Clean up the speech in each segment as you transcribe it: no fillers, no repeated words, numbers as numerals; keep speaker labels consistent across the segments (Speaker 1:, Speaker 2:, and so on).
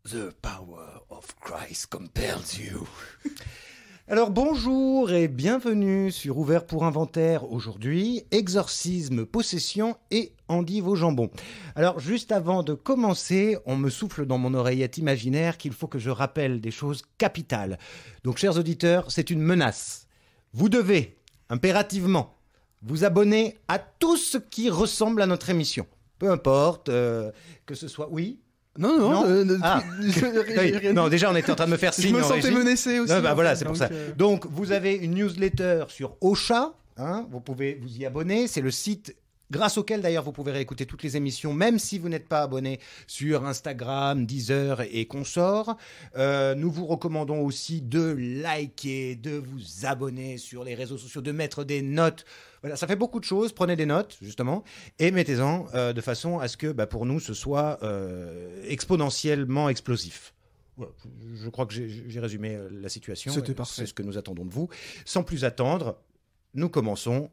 Speaker 1: The power of Christ compels you. Alors bonjour et bienvenue sur Ouvert pour Inventaire. Aujourd'hui, exorcisme, possession et endive au jambon. Alors juste avant de commencer, on me souffle dans mon oreillette imaginaire qu'il faut que je rappelle des choses capitales. Donc chers auditeurs, c'est une menace. Vous devez, impérativement, vous abonner à tout ce qui ressemble à notre émission. Peu importe, que ce soit... Oui.
Speaker 2: Non.
Speaker 1: Non, déjà on était en train de me faire signe.
Speaker 2: Je me sentais menacé aussi.
Speaker 1: Non, bah voilà, c'est pour ça. Donc vous avez une newsletter sur Ocha, hein, vous pouvez vous y abonner. C'est le site grâce auquel d'ailleurs vous pouvez réécouter toutes les émissions, même si vous n'êtes pas abonné sur Instagram, Deezer et consorts. Nous vous recommandons aussi de liker, de vous abonner sur les réseaux sociaux, de mettre des notes. Voilà, ça fait beaucoup de choses. Prenez des notes, justement, et mettez-en de façon à ce que, pour nous, ce soit exponentiellement explosif. Voilà, je crois que j'ai résumé la situation.
Speaker 2: C'était parfait.
Speaker 1: C'est ce que nous attendons de vous. Sans plus attendre, nous commençons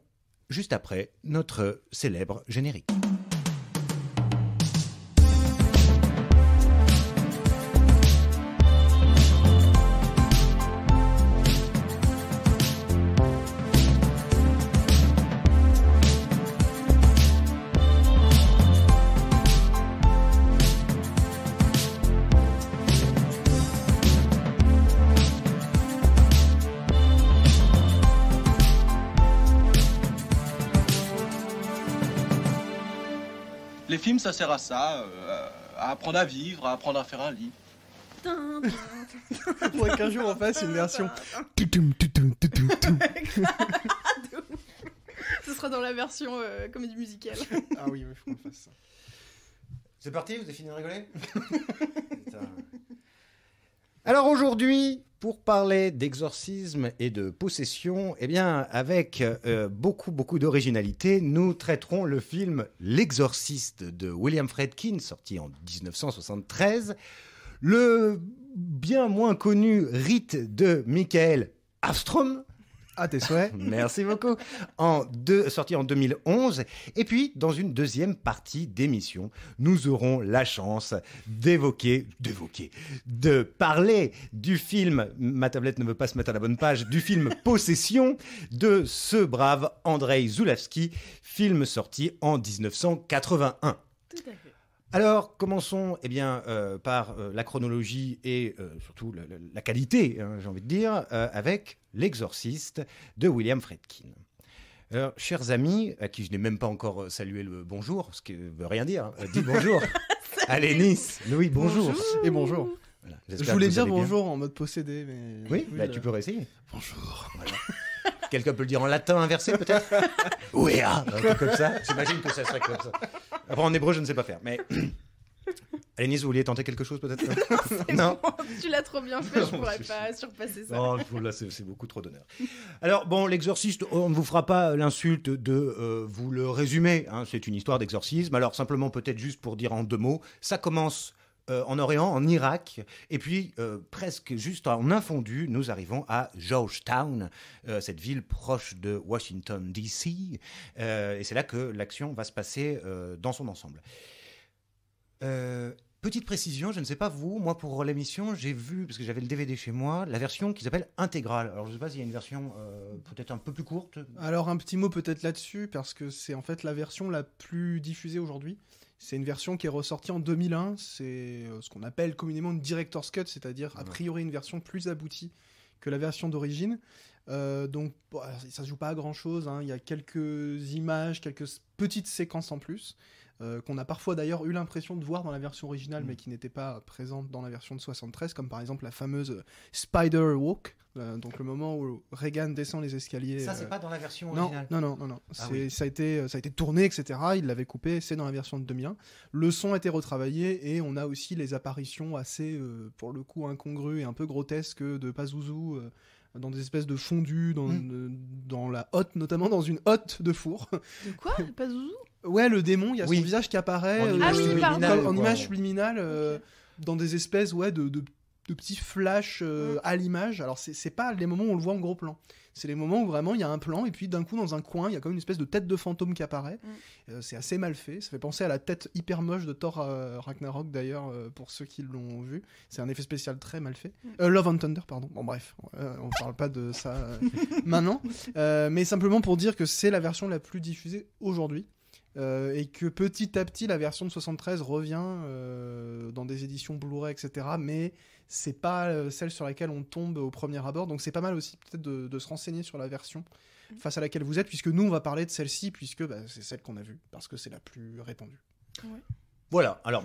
Speaker 1: juste après notre célèbre générique.
Speaker 3: Les films, ça sert à ça, à apprendre à vivre, à apprendre à faire un lit.
Speaker 2: Faudrait qu'un jour on fasse une version.
Speaker 4: Ce sera dans la version comédie musicale.
Speaker 2: Ah oui, il faut qu'on fasse ça.
Speaker 1: C'est parti, vous avez fini de rigoler? Alors aujourd'hui, pour parler d'exorcisme et de possession, eh bien, avec beaucoup d'originalité, nous traiterons le film L'Exorciste de William Friedkin, sorti en 1973, le bien moins connu Rite de Michael Avstrom.
Speaker 2: À tes souhaits.
Speaker 1: Merci beaucoup. Sorti en 2011. Et puis, dans une deuxième partie d'émission, nous aurons la chance de parler du film, ma tablette ne veut pas se mettre à la bonne page, du film Possession de ce brave Andrei Zulawski, film sorti en 1981.
Speaker 4: Tout à fait.
Speaker 1: Alors, commençons par la chronologie et surtout la qualité, hein, j'ai envie de dire, avec L'Exorciste de William Friedkin. Alors, chers amis, à qui je n'ai même pas encore salué le bonjour, ce qui ne veut rien dire, dis bonjour. Allez, Nice, Louis, bonjour.
Speaker 2: Et bonjour.
Speaker 1: Voilà,
Speaker 2: Je voulais dire bonjour en mode possédé, mais...
Speaker 1: Oui, tu peux réessayer.
Speaker 2: Bonjour.
Speaker 1: Voilà. Quelqu'un peut le dire en latin inversé, peut-être? Oui, un truc comme ça. J'imagine que ça serait comme ça. Après, en hébreu, je ne sais pas faire, mais... Allez, Nice, vous vouliez tenter quelque chose, peut-être? Non,
Speaker 4: bon, tu l'as trop bien fait, je pourrais pas surpasser ça.
Speaker 1: Oh, là, c'est beaucoup trop d'honneur. Alors, bon, l'exorciste, on ne vous fera pas l'insulte de vous le résumer. Hein, c'est une histoire d'exorcisme. Alors, simplement, peut-être juste pour dire en deux mots, ça commence... en Orient, en Irak, et puis presque juste en infondu, nous arrivons à Georgetown, cette ville proche de Washington D.C., et c'est là que l'action va se passer dans son ensemble. Petite précision, je ne sais pas vous, moi pour l'émission, j'ai vu, parce que j'avais le DVD chez moi, la version qui s'appelle intégrale. Alors je ne sais pas s'il y a une version peut-être un peu plus courte.
Speaker 2: Alors un petit mot peut-être là-dessus, parce que c'est en fait la version la plus diffusée aujourd'hui. C'est une version qui est ressortie en 2001, c'est ce qu'on appelle communément une Director's Cut, c'est-à-dire a priori une version plus aboutie que la version d'origine. Donc ça ne joue pas à grand-chose, hein. Il y a quelques images, quelques petites séquences en plus, qu'on a parfois d'ailleurs eu l'impression de voir dans la version originale, mais qui n'étaient pas présentes dans la version de 73, comme par exemple la fameuse Spider Walk, donc le moment où Reagan descend les escaliers.
Speaker 1: Ça, c'est pas dans la version originale?
Speaker 2: Non.
Speaker 1: Ah oui.
Speaker 2: Ça a été tourné, etc. Il l'avait coupé, c'est dans la version de 2001. Le son a été retravaillé et on a aussi les apparitions assez, pour le coup, incongrues et un peu grotesques de Pazuzu dans des espèces de fondus, dans la hotte, notamment dans une hotte de four.
Speaker 4: De quoi? Pas Zouzou?
Speaker 2: Ouais, le démon, il y a son visage qui apparaît
Speaker 1: En image subliminale,
Speaker 2: en image subliminale, dans des espèces de petits flashs à l'image. Alors c'est pas les moments où on le voit en gros plan. C'est les moments où vraiment il y a un plan et puis d'un coup dans un coin il y a comme une espèce de tête de fantôme qui apparaît. C'est assez mal fait. Ça fait penser à la tête hyper moche de Thor Ragnarok d'ailleurs pour ceux qui l'ont vu. C'est un effet spécial très mal fait. Love and Thunder pardon. Bon bref, on parle pas de ça maintenant. Mais simplement pour dire que c'est la version la plus diffusée aujourd'hui. Et que petit à petit la version de 73 revient dans des éditions Blu-ray etc, mais c'est pas celle sur laquelle on tombe au premier abord, donc c'est pas mal aussi peut-être de se renseigner sur la version face à laquelle vous êtes, puisque nous on va parler de celle-ci puisque c'est celle qu'on a vue parce que c'est la plus répandue.
Speaker 1: Voilà, alors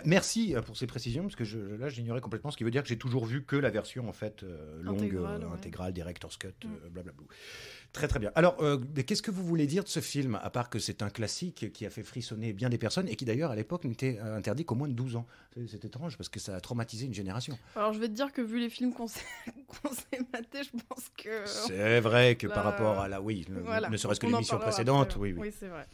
Speaker 1: merci pour ces précisions, parce que là j'ignorais complètement, ce qui veut dire que j'ai toujours vu que la version en fait longue, intégrale, Director's Cut, blablabla. Très très bien. Alors, qu'est-ce que vous voulez dire de ce film, à part que c'est un classique qui a fait frissonner bien des personnes et qui d'ailleurs à l'époque n'était interdit qu'au moins de 12 ans. C'est étrange parce que ça a traumatisé une génération.
Speaker 4: Alors je vais te dire que vu les films qu'on s'est matés, je pense que...
Speaker 1: C'est vrai que par rapport à ne serait-ce que l'émission précédente,
Speaker 4: après,
Speaker 1: oui.
Speaker 4: Oui, c'est vrai.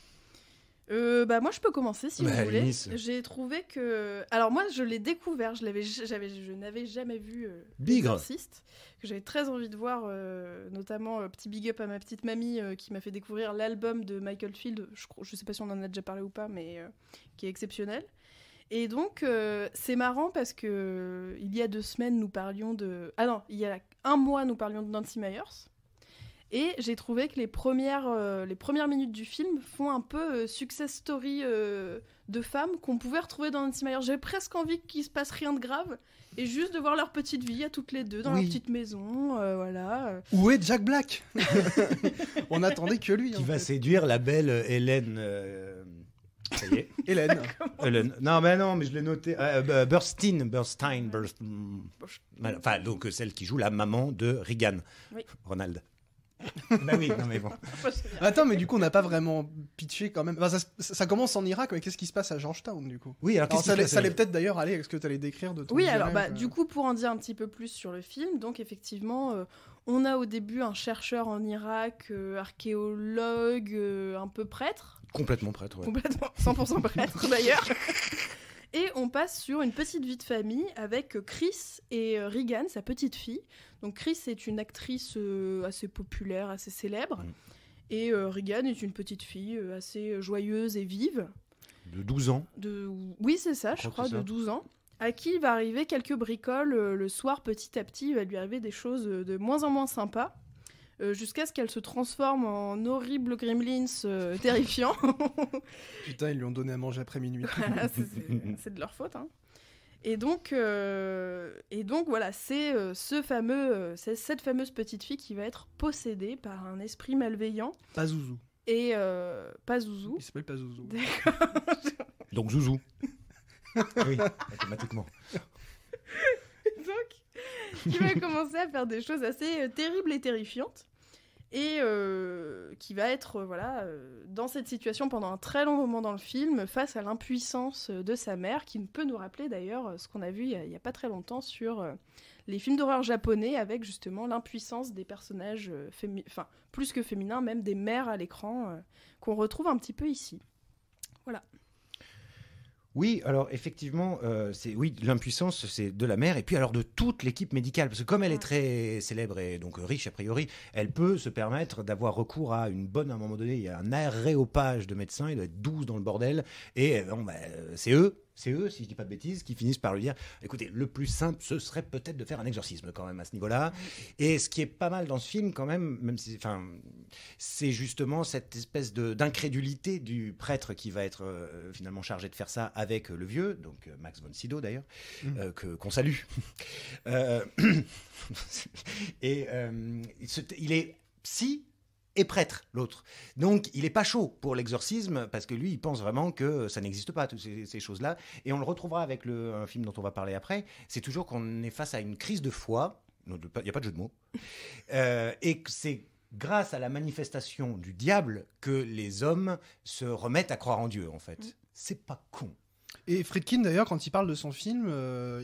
Speaker 4: Moi je peux commencer si vous voulez.
Speaker 1: Nice.
Speaker 4: J'ai trouvé que... Alors moi je l'ai découvert, je n'avais jamais vu
Speaker 1: Bigre,
Speaker 4: L'Exorciste, que j'avais très envie de voir, notamment petit big up à ma petite mamie qui m'a fait découvrir l'album de Michael Field, je sais pas si on en a déjà parlé ou pas, mais qui est exceptionnel. Et donc c'est marrant parce que il y a 2 semaines nous parlions de... Ah non, il y a 1 mois nous parlions de Nancy Meyers. Et j'ai trouvé que les premières minutes du film font un peu success story de femmes qu'on pouvait retrouver dans Nancy Meyers. J'avais presque envie qu'il se passe rien de grave et juste de voir leur petite vie à toutes les deux dans leur petite maison, voilà.
Speaker 2: Où est Jack Black? On attendait que lui.
Speaker 1: qui va séduire la belle Hélène. Ça y est.
Speaker 2: Hélène.
Speaker 1: Non, mais je l'ai noté. Burstein. Enfin, donc celle qui joue la maman de Regan.
Speaker 4: Oui.
Speaker 1: Ronald. Bah oui, non mais bon.
Speaker 2: Attends, mais du coup, on n'a pas vraiment pitché quand même. Enfin, ça commence en Irak, mais qu'est-ce qui se passe à Georgetown du coup?
Speaker 1: Oui, alors
Speaker 2: ça allait peut-être d'ailleurs aller avec ce que tu allais décrire de ton
Speaker 4: Oui,
Speaker 2: direct,
Speaker 4: alors du coup, pour en dire un petit peu plus sur le film, donc effectivement, on a au début un chercheur en Irak, archéologue, un peu prêtre.
Speaker 1: Complètement prêtre, ouais.
Speaker 4: Complètement, 100% prêtre d'ailleurs. Et on passe sur une petite vie de famille avec Chris et Regan, sa petite fille. Donc Chris est une actrice assez populaire, assez célèbre. Et Regan est une petite fille assez joyeuse et vive.
Speaker 1: De 12 ans.
Speaker 4: Oui, c'est ça, je crois, de 12 ans. À qui il va arriver quelques bricoles le soir, petit à petit. Il va lui arriver des choses de moins en moins sympas. Jusqu'à ce qu'elle se transforme en horrible gremlins terrifiant.
Speaker 2: Putain, ils lui ont donné à manger après minuit.
Speaker 4: C'est de leur faute, hein. Et donc voilà, c'est cette fameuse petite fille qui va être possédée par un esprit malveillant.
Speaker 2: Pas Zouzou.
Speaker 4: Et pas Zouzou.
Speaker 2: Il s'appelle pas Zouzou.
Speaker 1: Donc Zouzou. Oui, automatiquement.
Speaker 4: Donc, il va commencer à faire des choses assez terribles et terrifiantes. Et qui va être dans cette situation pendant un très long moment dans le film, face à l'impuissance de sa mère, qui peut nous rappeler d'ailleurs ce qu'on a vu il y a pas très longtemps sur les films d'horreur japonais, avec justement l'impuissance des personnages plus que féminins, même des mères à l'écran, qu'on retrouve un petit peu ici. Voilà.
Speaker 1: Oui, alors effectivement, l'impuissance, c'est de la mère, et puis alors de toute l'équipe médicale, parce que comme elle est très célèbre et donc riche a priori, elle peut se permettre d'avoir recours à à un moment donné, il y a un aréopage de médecins, il doit être 12 dans le bordel, et c'est eux, si je dis pas de bêtises, qui finissent par lui dire, écoutez, le plus simple, ce serait peut-être de faire un exorcisme quand même à ce niveau-là. Et ce qui est pas mal dans ce film quand même si, c'est justement cette espèce d'incrédulité du prêtre qui va être finalement chargé de faire ça avec le vieux, donc Max von Sydow d'ailleurs, qu'on salue. Et il est psy et prêtre, l'autre. Donc, il est pas chaud pour l'exorcisme, parce que lui, il pense vraiment que ça n'existe pas, toutes ces choses-là. Et on le retrouvera avec un film dont on va parler après. C'est toujours qu'on est face à une crise de foi. Il n'y a pas de jeu de mots. Et que c'est grâce à la manifestation du diable que les hommes se remettent à croire en Dieu, en fait. C'est pas con.
Speaker 2: Et Friedkin, d'ailleurs, quand il parle de son film,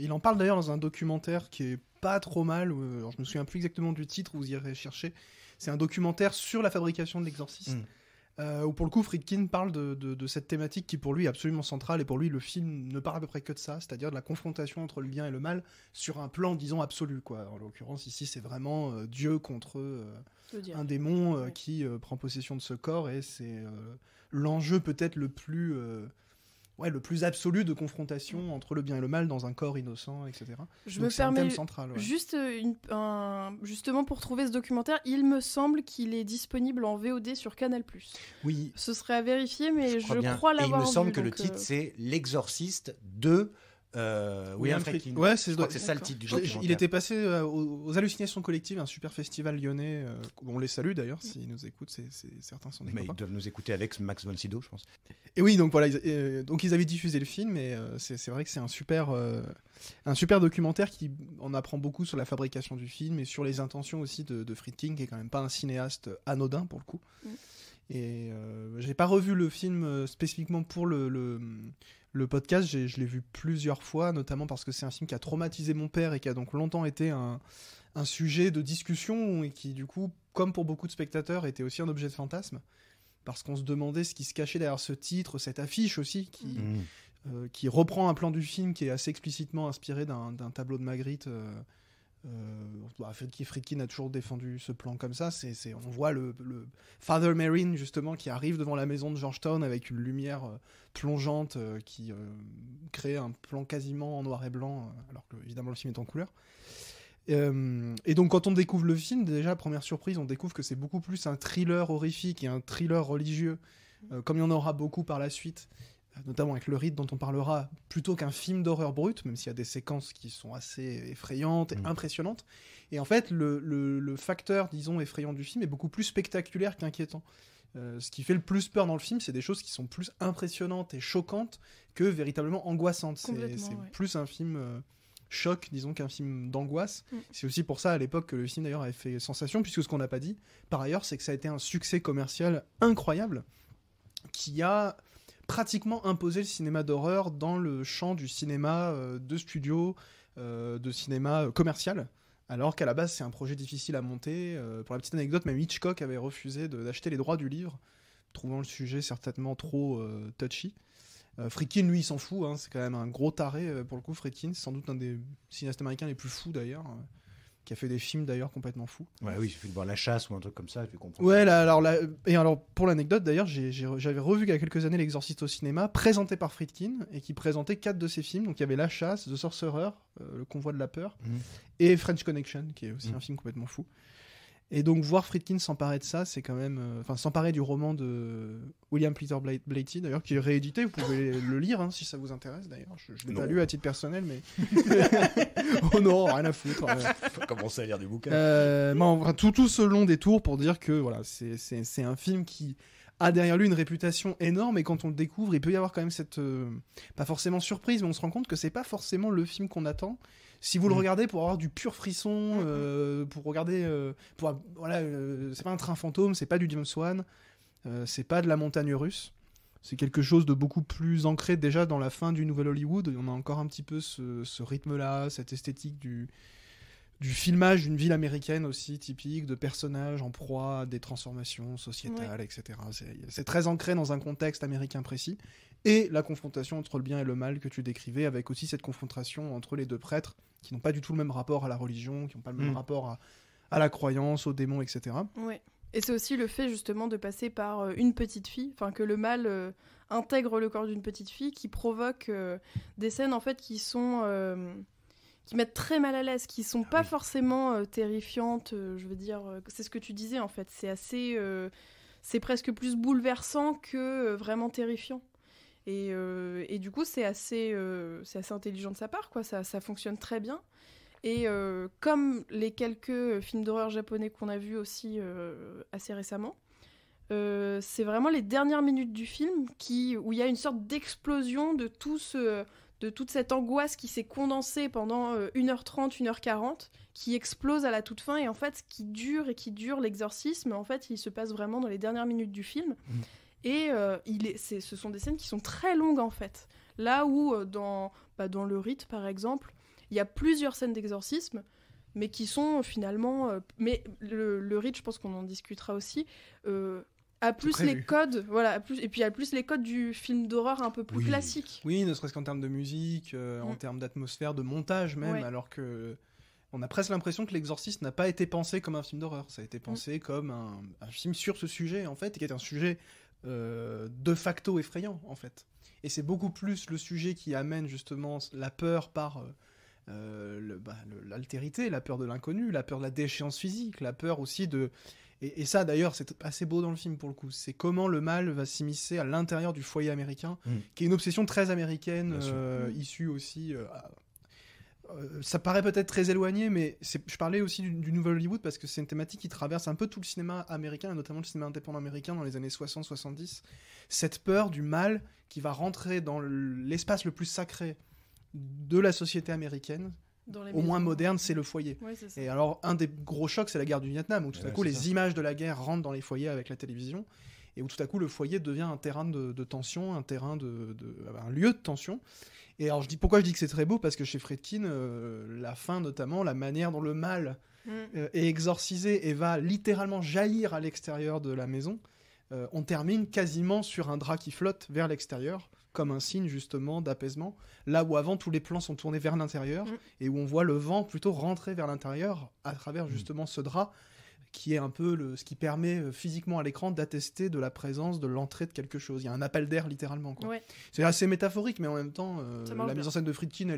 Speaker 2: il en parle d'ailleurs dans un documentaire qui est pas trop mal. Alors, je me souviens plus exactement du titre, vous irez chercher. C'est un documentaire sur la fabrication de l'exorciste. où pour le coup Friedkin parle de cette thématique qui pour lui est absolument centrale, et pour lui le film ne parle à peu près que de ça, c'est-à-dire de la confrontation entre le bien et le mal sur un plan, disons, absolu, quoi. En l'occurrence ici c'est vraiment Dieu contre un démon qui prend possession de ce corps, et c'est l'enjeu peut-être le plus absolu de confrontation entre le bien et le mal dans un corps innocent, etc.
Speaker 4: Je
Speaker 2: Donc
Speaker 4: me
Speaker 2: c'est un
Speaker 4: permets
Speaker 2: thème central. Ouais.
Speaker 4: juste justement pour trouver ce documentaire, il me semble qu'il est disponible en VOD sur Canal+.
Speaker 1: Oui,
Speaker 4: Ce serait à vérifier, mais je
Speaker 1: bien.
Speaker 4: crois
Speaker 1: Et il
Speaker 4: l'avoir
Speaker 1: me
Speaker 4: vu.
Speaker 1: semble que le
Speaker 4: donc,
Speaker 1: titre, c'est L'Exorciste de William Friedkin.
Speaker 2: Ouais,
Speaker 1: Je crois que c'est ça le titre du documentaire.
Speaker 2: Il était passé aux Hallucinations collectives, un super festival lyonnais. On les salue d'ailleurs, s'ils nous écoutent, certains sont des
Speaker 1: Mais ils
Speaker 2: copains.
Speaker 1: doivent nous écouter avec Max von Sydow, je pense.
Speaker 2: Et oui, donc voilà, donc ils avaient diffusé le film, et c'est vrai que c'est un super documentaire qui en apprend beaucoup sur la fabrication du film et sur les intentions aussi de Friedkin, qui est quand même pas un cinéaste anodin pour le coup. Et j'ai pas revu le film spécifiquement pour le podcast, je l'ai vu plusieurs fois, notamment parce que c'est un film qui a traumatisé mon père et qui a donc longtemps été un sujet de discussion, et qui du coup, comme pour beaucoup de spectateurs, était aussi un objet de fantasme, parce qu'on se demandait ce qui se cachait derrière ce titre, cette affiche aussi, qui reprend un plan du film qui est assez explicitement inspiré d'un tableau de Magritte. Friedkin a toujours défendu ce plan comme ça. On voit le Father Marine justement qui arrive devant la maison de Georgetown avec une lumière plongeante qui crée un plan quasiment en noir et blanc, alors que évidemment le film est en couleur. Et donc quand on découvre le film, déjà première surprise, on découvre que c'est beaucoup plus un thriller horrifique et un thriller religieux, comme il y en aura beaucoup par la suite, notamment avec le rite dont on parlera, plutôt qu'un film d'horreur brute, même s'il y a des séquences qui sont assez effrayantes et impressionnantes. Et en fait, le facteur, disons, effrayant du film est beaucoup plus spectaculaire qu'inquiétant. Ce qui fait le plus peur dans le film, c'est des choses qui sont plus impressionnantes et choquantes que véritablement angoissantes. C'est plus un film choc, disons, qu'un film d'angoisse. C'est aussi pour ça, à l'époque, que le film, d'ailleurs, avait fait sensation, puisque ce qu'on n'a pas dit, par ailleurs, c'est que ça a été un succès commercial incroyable, qui a pratiquement imposé le cinéma d'horreur dans le champ du cinéma de studio, de cinéma commercial, alors qu'à la base c'est un projet difficile à monter. Pour la petite anecdote, même Hitchcock avait refusé d'acheter les droits du livre, trouvant le sujet certainement trop touchy. Friedkin, lui, il s'en fout, hein, c'est quand même un gros taré pour le coup. Friedkin, c'est sans doute un des cinéastes américains les plus fous d'ailleurs, qui a fait des films d'ailleurs complètement fous.
Speaker 1: Ouais, oui, il suffit de voir La Chasse ou un truc comme ça, tu comprends.
Speaker 2: Ouais, alors pour l'anecdote d'ailleurs, j'avais revu il y a quelques années L'Exorciste au cinéma, présenté par Friedkin, et qui présentait 4 de ses films. Donc il y avait La Chasse, The Sorcerer, Le Convoi de la Peur, et French Connection, qui est aussi un film complètement fou. Et donc voir Friedkin s'emparer de ça, c'est quand même... s'emparer du roman de William Peter Blatty, d'ailleurs, qui est réédité, vous pouvez le lire hein, si ça vous intéresse, d'ailleurs. Je ne l'ai pas lu à titre personnel, mais... Oh non, rien à foutre.
Speaker 1: Faut commencer à lire du bouquin.
Speaker 2: Tout ce long détour pour dire que voilà, c'est un film qui a derrière lui une réputation énorme, et quand on le découvre, il peut y avoir quand même cette... pas forcément surprise, mais on se rend compte que c'est pas forcément le film qu'on attend. Si vous le regardez pour avoir du pur frisson, pour regarder, c'est pas un train fantôme, c'est pas du James Wan, c'est pas de la montagne russe, c'est quelque chose de beaucoup plus ancré déjà dans la fin du Nouvel Hollywood. On a encore un petit peu ce rythme-là, cette esthétique du filmage d'une ville américaine aussi typique, de personnages en proie à des transformations sociétales, etc. C'est très ancré dans un contexte américain précis. Et la confrontation entre le bien et le mal que tu décrivais, avec aussi cette confrontation entre les deux prêtres qui n'ont pas du tout le même rapport à la religion, qui n'ont pas le même rapport à la croyance, aux démons, etc.
Speaker 4: Ouais. Et c'est aussi le fait justement de passer par une petite fille, enfin que le mal intègre le corps d'une petite fille, qui provoque des scènes en fait qui sont qui mettent très mal à l'aise, qui sont pas forcément terrifiantes. Je veux dire, c'est ce que tu disais en fait. C'est assez, c'est presque plus bouleversant que vraiment terrifiant. Et du coup, c'est assez intelligent de sa part, quoi. Ça fonctionne très bien. Et comme les quelques films d'horreur japonais qu'on a vus aussi assez récemment, c'est vraiment les dernières minutes du film où il y a une sorte d'explosion de toute cette angoisse qui s'est condensée pendant 1h30, 1h40, qui explose à la toute fin. Et en fait, ce qui dure l'exorcisme, en fait, il se passe vraiment dans les dernières minutes du film. Et ce sont des scènes qui sont très longues, en fait. Là où, dans le rite, par exemple, il y a plusieurs scènes d'exorcisme, mais qui sont finalement... mais le rite, je pense qu'on en discutera aussi, a plus
Speaker 2: prévu.
Speaker 4: les codes, voilà, et puis a plus les codes du film d'horreur un peu plus
Speaker 1: Oui.
Speaker 4: classique.
Speaker 2: Oui, ne serait-ce qu'en termes de musique, en termes d'atmosphère, de montage même,
Speaker 4: Ouais.
Speaker 2: alors que on a presque l'impression que L'Exorciste n'a pas été pensé comme un film d'horreur. Ça a été pensé comme un film sur ce sujet, en fait, et qui est un sujet de facto effrayant, en fait. Et c'est beaucoup plus le sujet qui amène justement la peur par l'altérité, la peur de l'inconnu, la peur de la déchéance physique, la peur aussi de... Et ça, d'ailleurs, c'est assez beau dans le film, pour le coup. C'est comment le mal va s'immiscer à l'intérieur du foyer américain, qui est une obsession très américaine,
Speaker 1: Bien sûr.
Speaker 2: issue aussi... ça paraît peut-être très éloigné, mais je parlais aussi du Nouvel Hollywood parce que c'est une thématique qui traverse un peu tout le cinéma américain, et notamment le cinéma indépendant américain dans les années 60-70. Cette peur du mal qui va rentrer dans l'espace le plus sacré de la société américaine,
Speaker 4: Dans les
Speaker 2: au moins
Speaker 4: maisons.
Speaker 2: moderne, c'est le foyer.
Speaker 4: Ouais, c'est ça.
Speaker 2: Et alors, un des gros chocs, c'est la guerre du Vietnam, où tout à
Speaker 1: Ouais,
Speaker 2: coup,
Speaker 1: c'est
Speaker 2: les
Speaker 1: ça.
Speaker 2: images de la guerre rentrent dans les foyers avec la télévision, et où tout à coup, le foyer devient un terrain de tension, un lieu de tension. Et alors, pourquoi je dis que c'est très beau? Parce que chez Friedkin, la fin notamment, la manière dont le mal est exorcisé et va littéralement jaillir à l'extérieur de la maison, on termine quasiment sur un drap qui flotte vers l'extérieur, comme un signe justement d'apaisement, là où avant tous les plans sont tournés vers l'intérieur, et où on voit le vent plutôt rentrer vers l'intérieur à travers justement ce drap, qui est un peu ce qui permet physiquement à l'écran d'attester de la présence, de l'entrée de quelque chose. Il y a un appel d'air littéralement, quoi.
Speaker 4: Ouais.
Speaker 2: C'est assez métaphorique, mais en même temps,
Speaker 4: Ça marche
Speaker 2: la mise
Speaker 4: bien.
Speaker 2: en scène de Friedkin,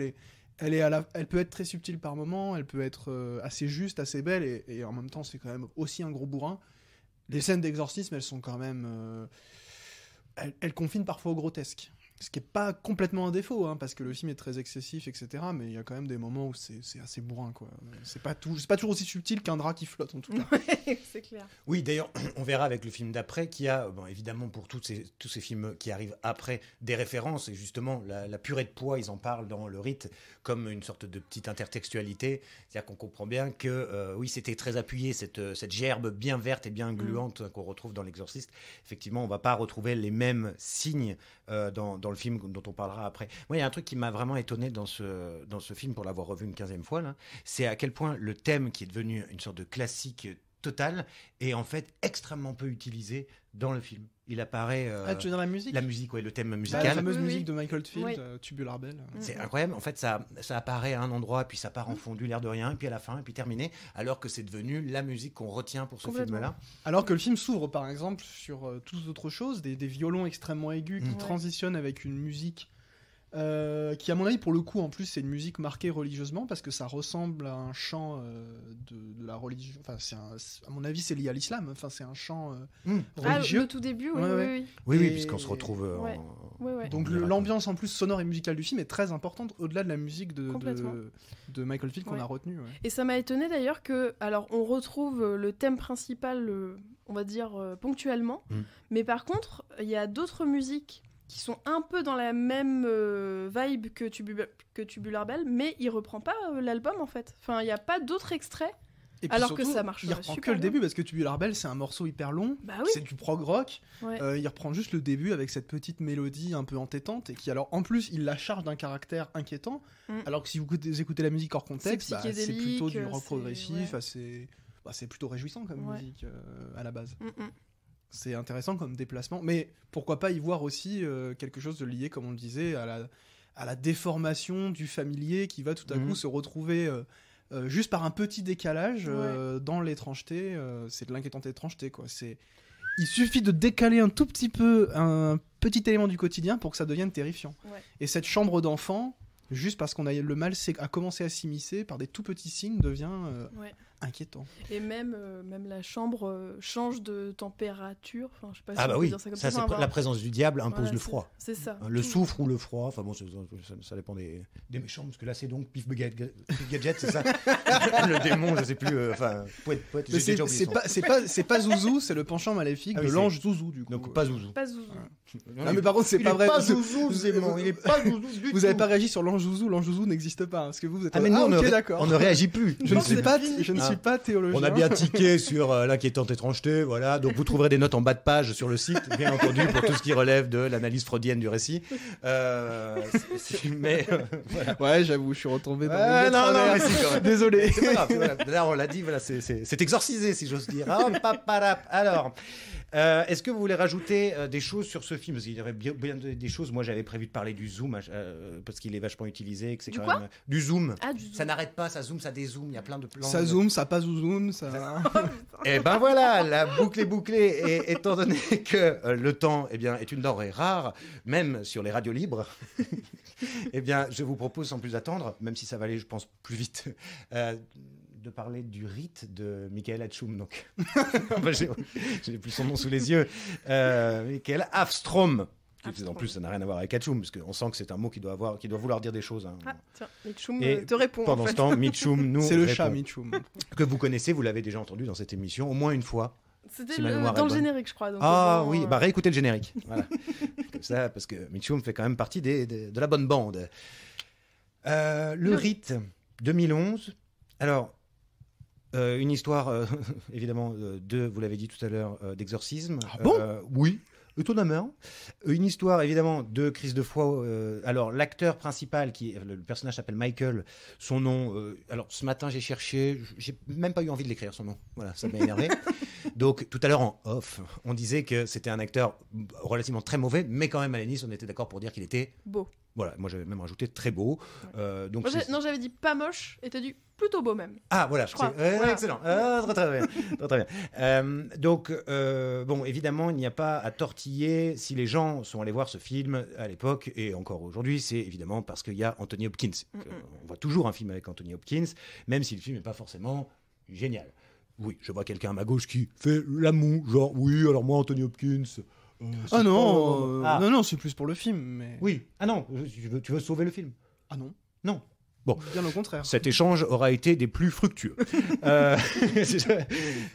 Speaker 2: elle peut être très subtile par moments, elle peut être assez juste, assez belle, et en même temps, c'est quand même aussi un gros bourrin. Les scènes d'exorcisme, elles sont quand même... elles confinent parfois au grotesque. Ce qui n'est pas complètement un défaut, parce que le film est très excessif, etc. Mais il y a quand même des moments où c'est assez bourrin, quoi. C'est pas toujours aussi subtil qu'un drap qui flotte, en tout cas.
Speaker 4: Ouais, c'est clair.
Speaker 1: Oui, d'ailleurs, on verra avec le film d'après qu'il y a, bon, évidemment, pour tous ces films qui arrivent après, des références. Et justement, la purée de pois, ils en parlent dans Le Rite comme une sorte de petite intertextualité. C'est-à-dire qu'on comprend bien que, oui, c'était très appuyé, cette gerbe bien verte et bien gluante qu'on retrouve dans L'Exorciste. Effectivement, on ne va pas retrouver les mêmes signes dans le film dont on parlera après. Moi, il y a un truc qui m'a vraiment étonné dans ce film, pour l'avoir revu une 15e fois, là, c'est à quel point le thème, qui est devenu une sorte de classique total, est en fait extrêmement peu utilisé dans le film. Il apparaît...
Speaker 2: Tu veux dire la musique?
Speaker 1: La musique, ouais, le thème
Speaker 2: La
Speaker 1: musical.
Speaker 2: fameuse
Speaker 4: Oui,
Speaker 2: musique
Speaker 4: oui.
Speaker 2: de Michael Field,
Speaker 4: Oui.
Speaker 2: Tubular Bell.
Speaker 1: C'est incroyable. En fait, ça apparaît à un endroit, puis ça part en fondu, l'air de rien, et puis à la fin, et puis terminé, alors que c'est devenu la musique qu'on retient pour ce
Speaker 4: Complètement.
Speaker 1: film-là.
Speaker 2: Alors que le film s'ouvre, par exemple, sur toute autre chose, des violons extrêmement aigus qui
Speaker 4: Ouais.
Speaker 2: transitionnent avec une musique qui, à mon avis, pour le coup, en plus, c'est une musique marquée religieusement, parce que ça ressemble à un chant de la religion. Enfin, à mon avis, c'est lié à l'islam. Enfin, c'est un chant
Speaker 4: Ah,
Speaker 2: religieux.
Speaker 4: le tout début, oui,
Speaker 2: Ouais, ouais.
Speaker 4: oui,
Speaker 1: Oui,
Speaker 2: Et-
Speaker 1: puisqu'on se retrouve...
Speaker 4: Ouais. Ouais.
Speaker 2: Donc l'ambiance en plus sonore et musicale du film est très importante, au-delà de la musique
Speaker 4: Complètement.
Speaker 2: de Michael Field qu'on
Speaker 4: Ouais.
Speaker 2: a retenu. Ouais.
Speaker 4: Et ça m'a étonné d'ailleurs que, alors on retrouve le thème principal, on va dire ponctuellement, mais par contre, il y a d'autres musiques qui sont un peu dans la même vibe que Tubular Bell, mais il reprend pas l'album en fait. Enfin, il n'y a pas d'autres extraits.
Speaker 2: Et puis
Speaker 4: Alors que
Speaker 2: surtout,
Speaker 4: ça marche
Speaker 2: il reprend
Speaker 4: super
Speaker 2: que le
Speaker 4: bien.
Speaker 2: début, parce que Tubular Bell, c'est un morceau hyper long,
Speaker 4: Bah oui.
Speaker 2: c'est du prog rock.
Speaker 4: Ouais.
Speaker 2: Il reprend juste le début avec cette petite mélodie un peu entêtante, et qui, alors, en plus, il la charge d'un caractère inquiétant, alors que si vous écoutez la musique hors contexte,
Speaker 4: C'est
Speaker 2: c'est
Speaker 4: psychédélique,
Speaker 2: plutôt du rock
Speaker 4: c'est-
Speaker 2: progressif,
Speaker 4: ouais.
Speaker 2: c'est plutôt réjouissant comme
Speaker 4: Ouais.
Speaker 2: musique à la base.
Speaker 4: Mm, mm.
Speaker 2: C'est intéressant comme déplacement, mais pourquoi pas y voir aussi quelque chose de lié, comme on le disait, à la déformation du familier qui va tout à coup se retrouver juste par un petit décalage dans l'étrangeté. C'est de l'inquiétante étrangeté, quoi. Il suffit de décaler un tout petit peu un petit élément du quotidien pour que ça devienne terrifiant.
Speaker 4: Ouais.
Speaker 2: Et cette chambre d'enfant, juste parce qu'on a le mal a commencé à s'immiscer par des tout petits signes, devient
Speaker 4: Ouais.
Speaker 2: inquiétant.
Speaker 4: Et même la chambre change de température. Enfin, je sais pas si
Speaker 1: Ah
Speaker 4: on
Speaker 1: bah
Speaker 4: peut
Speaker 1: oui,
Speaker 4: dire ça comme
Speaker 1: ça,
Speaker 4: ça.
Speaker 1: c'est
Speaker 4: Enfin,
Speaker 1: la présence du diable impose
Speaker 4: voilà,
Speaker 1: le
Speaker 4: c'est-
Speaker 1: froid.
Speaker 4: C'est ça.
Speaker 1: Le
Speaker 4: Tout-
Speaker 1: soufre ou le froid, enfin bon, ça dépend des méchants, parce que là c'est donc Pif Gadget, c'est ça. Le démon, je sais plus, enfin, poète,
Speaker 2: Mais
Speaker 1: j'ai déjà oublié son nom.
Speaker 2: c'est pas Zouzou, c'est le penchant maléfique
Speaker 1: Ah
Speaker 2: de
Speaker 1: oui,
Speaker 2: l'ange Zouzou, du coup.
Speaker 1: Donc pas Zouzou.
Speaker 4: Pas Zouzou.
Speaker 2: Non, mais par contre, c'est
Speaker 1: Il
Speaker 2: pas
Speaker 1: est
Speaker 2: vrai.
Speaker 1: pas
Speaker 2: Vous-
Speaker 1: Zouzou, Zéman, il est pas Zouzou du
Speaker 2: Vous
Speaker 1: tout.
Speaker 2: avez pas réagi sur l'ange Zouzou n'existe pas, parce que vous êtes
Speaker 1: Ah mais nous, on,
Speaker 2: ok,
Speaker 1: ne
Speaker 2: d'accord.
Speaker 1: on ne réagit plus.
Speaker 2: Je ne
Speaker 4: Non,
Speaker 2: suis
Speaker 4: c'est
Speaker 2: pas,
Speaker 4: fini.
Speaker 2: je ne suis pas théologien.
Speaker 1: On a bien tiqué sur l'inquiétante étrangeté, voilà. Donc vous trouverez des notes en bas de page sur le site, bien entendu, pour tout ce qui relève de l'analyse freudienne du récit. Mais voilà.
Speaker 2: Ouais, j'avoue, je suis retombé dans
Speaker 1: Ouais,
Speaker 2: les
Speaker 1: non,
Speaker 2: lettres en
Speaker 1: non,
Speaker 2: l'air.
Speaker 1: mais si, quand même.
Speaker 2: Désolé.
Speaker 1: C'est pas grave, voilà. D'ailleurs, on l'a dit, voilà, c'est exorcisé, si j'ose dire. Ah, paparap. Alors, Est-ce que vous voulez rajouter des choses sur ce film? Parce qu'il y aurait bien des choses. Moi, j'avais prévu de parler du zoom parce qu'il est vachement utilisé. Et que c'est
Speaker 4: Du
Speaker 1: quand
Speaker 4: quoi
Speaker 1: même... Du zoom.
Speaker 4: Ah, du
Speaker 1: Ça n'arrête pas, ça zoom, ça dézoome. Il y a plein de plans.
Speaker 2: Ça zoom, ça passe au zoom, ça.
Speaker 1: Et ben voilà, la boucle est bouclée. Et étant donné que le temps est une denrée rare, même sur les radios libres, eh bien, je vous propose sans plus attendre, même si ça va aller, je pense, plus vite, de parler du rite de Michael Hatchoum. Donc, j'ai plus son nom sous les yeux. Michael Hafstrom. En plus, ça n'a rien à voir avec Hatchoum, parce qu'on sent que c'est un mot qui doit vouloir dire des choses. Hein.
Speaker 4: Ah, tiens, Mitchum
Speaker 1: Et
Speaker 4: te répond.
Speaker 1: Pendant
Speaker 4: en fait.
Speaker 1: ce temps, Mitchum nous
Speaker 2: C'est le
Speaker 1: répond.
Speaker 2: chat, Mitchum.
Speaker 1: Que vous connaissez, vous l'avez déjà entendu dans cette émission, au moins une fois.
Speaker 4: C'était
Speaker 1: Si ma mémoire est
Speaker 4: dans le
Speaker 1: bonne.
Speaker 4: générique, je crois. Donc
Speaker 1: Ah
Speaker 4: bon,
Speaker 1: oui, bah réécoutez le générique. Voilà. Comme ça, parce que Mitchum fait quand même partie de la bonne bande. Le rite 2011. Alors, une histoire, évidemment, vous l'avez dit tout à l'heure, d'exorcisme.
Speaker 2: Ah bon
Speaker 1: Oui, étonnamment. Une histoire, évidemment, de crise de foi. Alors, l'acteur principal, le personnage s'appelle Michael, son nom... alors, ce matin, j'ai cherché, j'ai même pas eu envie de l'écrire, son nom. Voilà, ça m'a énervé. Donc, tout à l'heure, en off, on disait que c'était un acteur relativement très mauvais, mais quand même, à Nice, on était d'accord pour dire qu'il était...
Speaker 4: Beau.
Speaker 1: Voilà, moi j'avais même rajouté très beau. Donc
Speaker 4: Non, j'avais dit pas moche et t'as dit plutôt beau même.
Speaker 1: Ah voilà,
Speaker 4: je crois.
Speaker 1: Voilà. Excellent. Très bien. Très bien. Donc, bon, évidemment, il n'y a pas à tortiller si les gens sont allés voir ce film à l'époque et encore aujourd'hui, c'est évidemment parce qu'il y a Anthony Hopkins. On voit toujours un film avec Anthony Hopkins, même si le film n'est pas forcément génial. Oui, je vois quelqu'un à ma gauche qui fait la moue, genre, oui, alors moi, Anthony Hopkins...
Speaker 2: Ah non, non, c'est plus pour le film, mais...
Speaker 1: Oui, ah non, tu veux sauver le film?
Speaker 2: Ah non.
Speaker 1: Non. Bon,
Speaker 2: bien au contraire.
Speaker 1: Cet échange aura été des plus fructueux.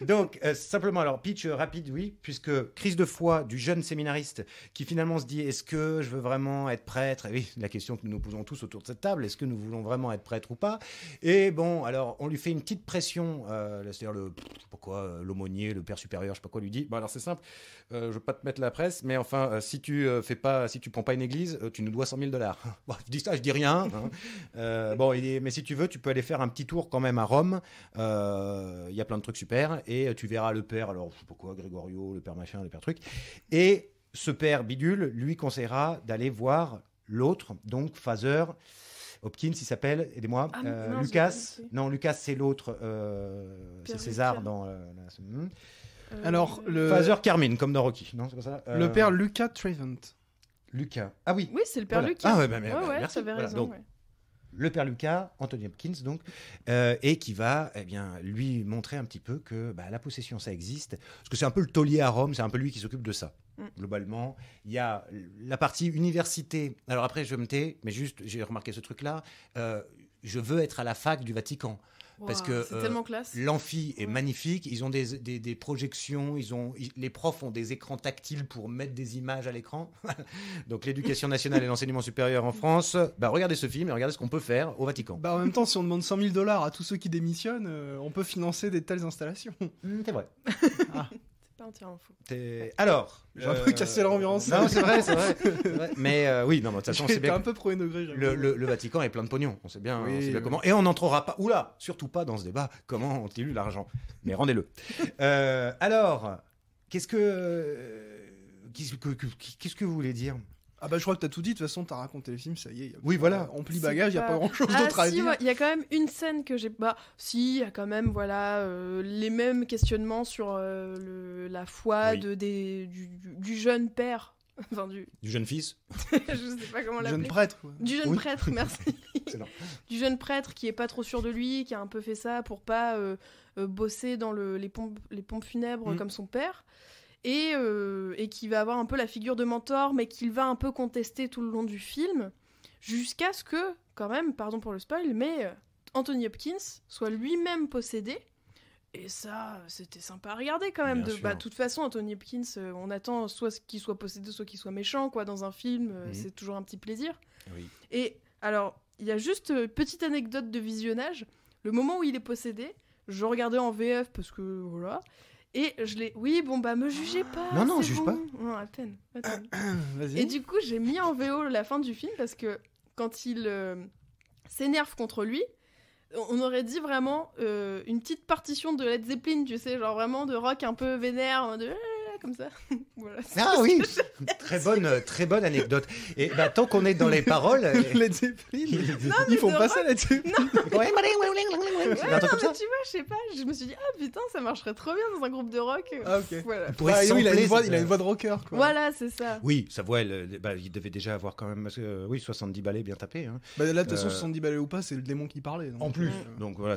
Speaker 1: Donc, simplement, alors, pitch rapide, oui, puisque crise de foi du jeune séminariste qui finalement se dit, est-ce que je veux vraiment être prêtre? Et oui, la question que nous nous posons tous autour de cette table, est-ce que nous voulons vraiment être prêtre ou pas? Et bon, alors, on lui fait une petite pression, c'est-à-dire l'aumônier, le père supérieur, je sais pas quoi, lui dit, bon, alors c'est simple, je veux pas te mettre la presse, mais enfin, si tu prends pas une église, tu nous dois $100 000. Bon, je dis ça, je dis rien. Hein. Bon, mais si tu veux, tu peux aller faire un petit tour quand même à Rome. Il y a plein de trucs super. Et tu verras le père, alors je sais pas quoi, Grégorio, le père machin, le père truc. Et ce père bidule lui conseillera d'aller voir l'autre, donc Father Hopkins, il s'appelle, aidez-moi,
Speaker 4: non,
Speaker 1: Lucas. Non, Lucas, c'est l'autre. C'est César
Speaker 4: Lucas.
Speaker 1: dans...
Speaker 2: Alors, le...
Speaker 1: Father Carmine, comme dans Rocky. Non, c'est pas ça
Speaker 2: Le père Lucas Trevant.
Speaker 1: Lucas. Ah oui.
Speaker 4: Oui, c'est le père
Speaker 1: Voilà.
Speaker 4: Lucas.
Speaker 1: Ah ouais, merci.
Speaker 4: t'avais
Speaker 1: Voilà,
Speaker 4: raison.
Speaker 1: donc,
Speaker 4: ouais.
Speaker 1: le père Lucas, Anthony Hopkins, donc, et qui va lui montrer un petit peu que la possession, ça existe. Parce que c'est un peu le taulier à Rome, c'est un peu lui qui s'occupe de ça. Globalement, il y a la partie université. Alors après, je me tais, mais juste, j'ai remarqué ce truc-là. Je veux être à la fac du Vatican. Parce que
Speaker 4: c'est tellement classe.
Speaker 1: l'amphi est magnifique, ils ont des projections, les profs ont des écrans tactiles pour mettre des images à l'écran. Donc l'éducation nationale et l'enseignement supérieur en France, regardez ce film et regardez ce qu'on peut faire au Vatican.
Speaker 2: En même temps, si on demande $100 000 à tous ceux qui démissionnent, on peut financer des telles installations.
Speaker 1: C'est vrai.
Speaker 4: C'est pas entièrement faux.
Speaker 1: Alors,
Speaker 2: j'ai un peu cassé l'ambiance.
Speaker 1: Non, c'est vrai. Mais oui, non, de toute façon, c'est bien.
Speaker 2: un peu premier degré.
Speaker 1: Le Vatican est plein de pognon. On sait bien,
Speaker 2: oui,
Speaker 1: on sait bien comment. Et on n'entrera pas. Oula, surtout pas dans ce débat. Comment ont-ils eu l'argent? Mais rendez-le. Alors, qu'est-ce que vous voulez dire?
Speaker 2: Ah je crois que t'as tout dit, de toute façon t'as raconté les films, ça y est.
Speaker 1: Oui, voilà.
Speaker 2: On plie bagage, il n'y a pas grand chose d'autre à dire.
Speaker 4: Il y a quand même une scène que j'ai... il y a quand même les mêmes questionnements sur la foi du jeune père. Enfin, du
Speaker 1: jeune fils.
Speaker 4: Je sais pas comment l'appeler.
Speaker 2: Jeune prêtre.
Speaker 4: Du jeune prêtre, merci.
Speaker 1: Excellent.
Speaker 4: Du jeune prêtre qui est pas trop sûr de lui, qui a un peu fait ça pour pas bosser dans les pompes funèbres comme son père. Et qui va avoir un peu la figure de mentor, mais qu'il va un peu contester tout le long du film, jusqu'à ce que, quand même, pardon pour le spoil, mais Anthony Hopkins soit lui-même possédé. Et ça, c'était sympa à regarder quand même. De toute façon, Anthony Hopkins, on attend soit qu'il soit possédé, soit qu'il soit méchant, quoi, dans un film, c'est toujours un petit plaisir.
Speaker 1: Oui.
Speaker 4: Et alors, il y a juste une petite anecdote de visionnage. Le moment où il est possédé, je regardais en VF parce que, voilà... Et je l'ai... Oui, me jugez pas.
Speaker 1: Non, juge pas.
Speaker 4: Non, à peine.
Speaker 2: Vas-y.
Speaker 4: Et du coup, j'ai mis en VO la fin du film parce que quand il s'énerve contre lui, on aurait dit vraiment une petite partition de Led Zeppelin, tu sais, genre vraiment de rock un peu vénère, de comme ça. Voilà,
Speaker 1: Ah oui, très bonne anecdote. Et bah, tant qu'on est dans les paroles,
Speaker 2: Led Zeppelin, ils font pas ça là-dessus.
Speaker 1: ouais,
Speaker 4: Ouais,
Speaker 1: un truc comme
Speaker 4: mais
Speaker 1: ça.
Speaker 4: tu vois, je sais pas, je me suis dit, ah putain, ça marcherait trop bien dans un groupe de rock.
Speaker 2: Ah, ok.
Speaker 4: Voilà.
Speaker 1: On pourrait
Speaker 2: Ah, oui, il a
Speaker 1: sampler,
Speaker 2: il a une voix de rocker, quoi.
Speaker 4: Voilà, c'est ça.
Speaker 1: Oui, sa voix, il devait déjà avoir quand même, 70 ballets bien tapés. Hein.
Speaker 2: Bah, là, de toute façon, 70 balais ou pas, c'est le démon qui parlait. Donc,
Speaker 1: En plus, donc voilà,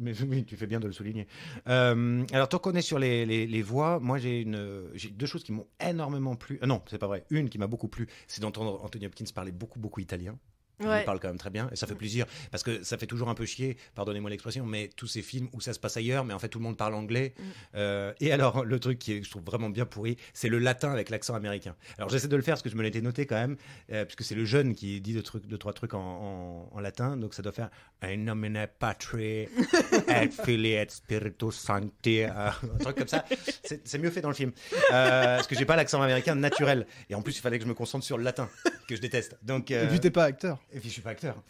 Speaker 1: mais oui, tu fais bien de le souligner. Alors, tant qu'on est sur les voix, moi j'ai deux choses qui m'ont énormément plu. Non, c'est pas vrai. Une qui m'a beaucoup plu, c'est d'entendre Anthony Hopkins parler beaucoup italien. Il parle quand même très bien et ça fait plaisir parce que ça fait toujours un peu chier, pardonnez-moi l'expression, mais tous ces films où ça se passe ailleurs, mais en fait tout le monde parle anglais. Et alors le truc je trouve vraiment bien pourri, c'est le latin avec l'accent américain. Alors j'essaie de le faire parce que je me l'étais noté quand même, puisque c'est le jeune qui dit deux trois trucs en latin, donc ça doit faire In nomine Patri et Filii et Spiritus Sancti, un truc comme ça. C'est mieux fait dans le film parce que j'ai pas l'accent américain naturel et en plus il fallait que je me concentre sur le latin que je déteste. Donc
Speaker 2: Et puis t'es pas acteur.
Speaker 1: et puis je suis pas acteur.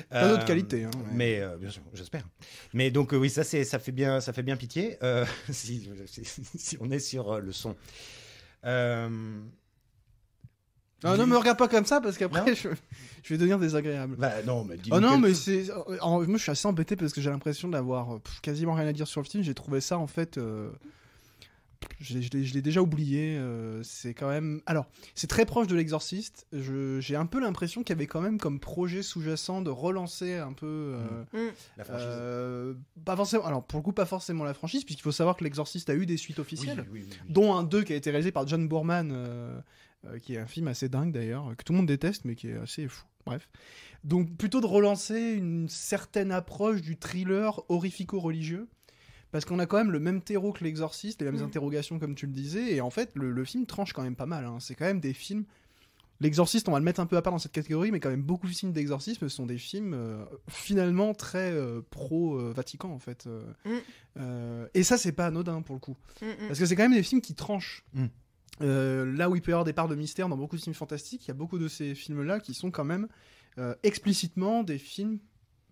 Speaker 2: Pas d'autres qualités. Hein,
Speaker 1: mais bien sûr, j'espère. Mais donc oui, ça fait bien pitié. Si on est sur le son.
Speaker 2: Non, me regarde pas comme ça parce qu'après je vais devenir désagréable.
Speaker 1: Bah non, mais dis.
Speaker 2: Oh non, mais c'est. Moi, je suis assez embêté parce que j'ai l'impression d'avoir quasiment rien à dire sur le film. J'ai trouvé ça en fait. Je l'ai déjà oublié. C'est quand même. Alors, c'est très proche de l'Exorciste. J'ai un peu l'impression qu'il y avait quand même comme projet sous-jacent de relancer un peu.
Speaker 1: La franchise.
Speaker 2: Pas forcément. Alors, pour le coup, pas forcément la franchise, puisqu'il faut savoir que l'Exorciste a eu des suites officielles,
Speaker 1: Oui.
Speaker 2: dont un 2 qui a été réalisé par John Boorman. Qui est un film assez dingue d'ailleurs, que tout le monde déteste, mais qui est assez fou. Bref. Donc, plutôt de relancer une certaine approche du thriller horrifico-religieux, parce qu'on a quand même le même terreau que l'Exorciste, les mêmes interrogations, comme tu le disais, et en fait, le film tranche quand même pas mal. Hein. C'est quand même des films. L'Exorciste, on va le mettre un peu à part dans cette catégorie, mais quand même beaucoup de films d'exorcisme sont des films finalement très pro-Vatican, en fait. Et ça, c'est pas anodin pour le coup. Parce que c'est quand même des films qui tranchent. Là où il peut y avoir des parts de mystère dans beaucoup de films fantastiques, il y a beaucoup de ces films-là qui sont quand même explicitement des films,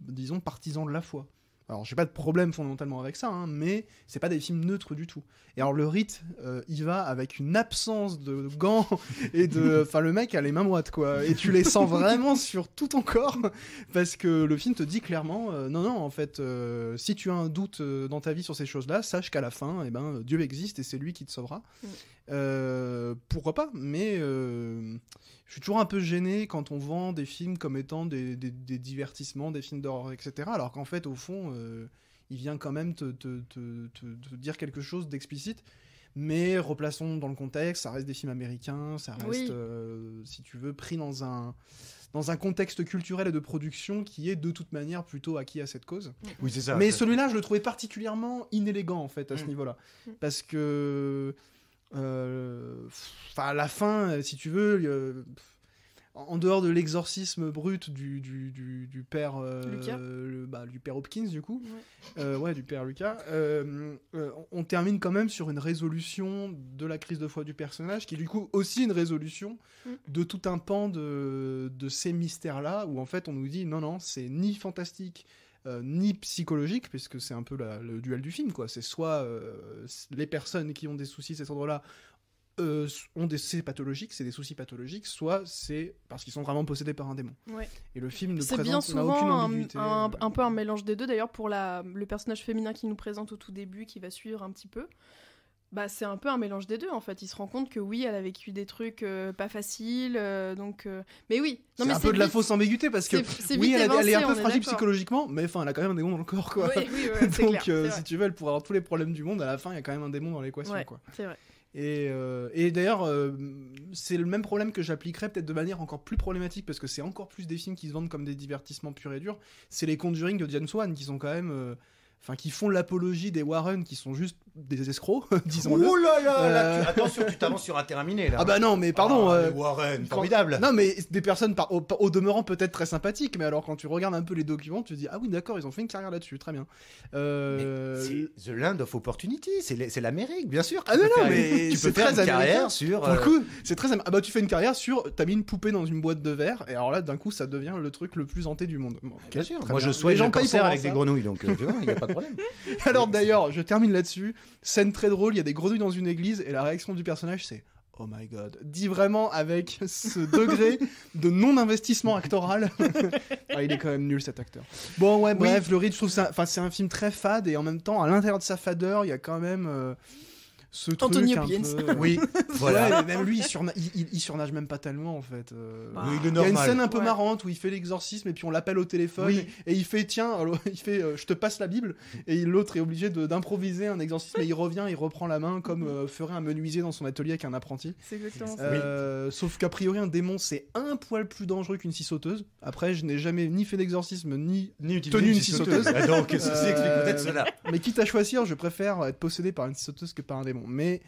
Speaker 2: disons, partisans de la foi. Alors, j'ai pas de problème fondamentalement avec ça, hein, mais c'est pas des films neutres du tout. Et alors, le rite, il va avec une absence de gants et de... Enfin, le mec a les mains moites, quoi. Et tu les sens vraiment sur tout ton corps, parce que le film te dit clairement, non, en fait, si tu as un doute dans ta vie sur ces choses-là, sache qu'à la fin, eh ben, Dieu existe et c'est lui qui te sauvera. Pourquoi pas, mais je suis toujours un peu gêné quand on vend des films comme étant des divertissements, des films d'horreur, etc. Alors qu'en fait, au fond, il vient quand même te dire quelque chose d'explicite. Mais replaçons dans le contexte, ça reste des films américains, ça reste, si tu veux, pris dans un contexte culturel et de production qui est de toute manière plutôt acquis à cette cause.
Speaker 1: Oui, c'est ça.
Speaker 2: Mais celui-là, je le trouvais particulièrement inélégant, en fait, à ce niveau-là. Parce que... à la fin, si tu veux, en dehors de l'exorcisme brut du père
Speaker 4: Lucas.
Speaker 2: Du père Hopkins du coup, du père Lucas, on termine quand même sur une résolution de la crise de foi du personnage, qui est du coup aussi une résolution de tout un pan de ces mystères-là, où en fait on nous dit non, c'est ni fantastique ni psychologique, puisque c'est un peu le duel du film, quoi. C'est soit les personnes qui ont des soucis à cet endroit-là c'est pathologique, c'est des soucis pathologiques, soit c'est parce qu'ils sont vraiment possédés par un démon. Ouais. Et le film
Speaker 4: c'est bien souvent un peu un mélange des deux. D'ailleurs, pour le personnage féminin qui nous présente au tout début, qui va suivre un petit peu, c'est un peu un mélange des deux en fait. Il se rend compte que oui, elle a vécu des trucs pas faciles, mais oui.
Speaker 2: Non, mais c'est un peu de la fausse ambiguïté parce que oui, elle est un peu fragile psychologiquement, mais enfin, elle a quand même un démon dans le corps, quoi.
Speaker 4: Oui,
Speaker 2: donc,
Speaker 4: clair,
Speaker 2: si tu veux, elle pourrait avoir tous les problèmes du monde. À la fin, il y a quand même un démon dans l'équation, quoi.
Speaker 4: C'est vrai.
Speaker 2: Et d'ailleurs, c'est le même problème que j'appliquerais peut-être de manière encore plus problématique, parce que c'est encore plus des films qui se vendent comme des divertissements purs et durs. C'est les Conjuring de James Wan qui sont quand même... qui font l'apologie des Warren, qui sont juste des escrocs, disons-le.
Speaker 1: Ouh là là, attention, tu t'avances sur un terrain miné, là.
Speaker 2: Ah bah non, mais pardon.
Speaker 1: Les Warren, formidable.
Speaker 2: Non, mais des personnes au demeurant peut-être très sympathiques, mais alors quand tu regardes un peu les documents, tu te dis, ah oui, d'accord, ils ont fait une carrière là-dessus, très bien.
Speaker 1: C'est The Land of Opportunity, c'est l'Amérique, bien sûr.
Speaker 2: Ah non, mais
Speaker 1: tu peux faire une carrière sur...
Speaker 2: Pour le coup, c'est très... Ah bah tu fais une carrière sur... T'as mis une poupée dans une boîte de verre, et alors là, d'un coup, ça devient le truc le plus hanté du monde. Bon,
Speaker 1: bien sûr. Moi, je soigne un cancer avec des grenouilles, donc tu vois, il n'y a pas de problème.
Speaker 2: Alors d'ailleurs, je termine là-dessus. Scène très drôle, il y a des grenouilles dans une église et la réaction du personnage c'est oh my god, dit vraiment avec ce degré de non-investissement actoral. Ah, il est quand même nul cet acteur. Bon ouais, bref, le rythme, je trouve c'est un film très fade et en même temps à l'intérieur de sa fadeur, il y a quand même ce truc
Speaker 4: Anthony
Speaker 2: un
Speaker 4: Hopkins.
Speaker 2: peu...
Speaker 1: Oui,
Speaker 2: Voilà.
Speaker 1: voilà.
Speaker 2: Ouais, même lui, il surnage même pas tellement en fait.
Speaker 1: Oui, il est
Speaker 2: Il y a une
Speaker 1: normal.
Speaker 2: scène un peu
Speaker 4: Ouais.
Speaker 2: marrante où il fait l'exorcisme et puis on l'appelle au téléphone
Speaker 1: Oui.
Speaker 2: et il fait tiens, alors, il fait je te passe la Bible et l'autre est obligé d'improviser un exorcisme et il revient, il reprend la main comme ferait un menuisier dans son atelier avec un apprenti.
Speaker 4: C'est exactement ça.
Speaker 2: Sauf qu'a priori un démon c'est un poil plus dangereux qu'une scie sauteuse. Après je n'ai jamais ni fait d'exorcisme ni
Speaker 1: Ni
Speaker 2: tenu une scie sauteuse.
Speaker 1: Ah, donc, ceci explique
Speaker 2: Euh,
Speaker 1: peut-être cela.
Speaker 2: mais quitte à choisir, je préfère être possédé par une scie sauteuse que par un démon. Mais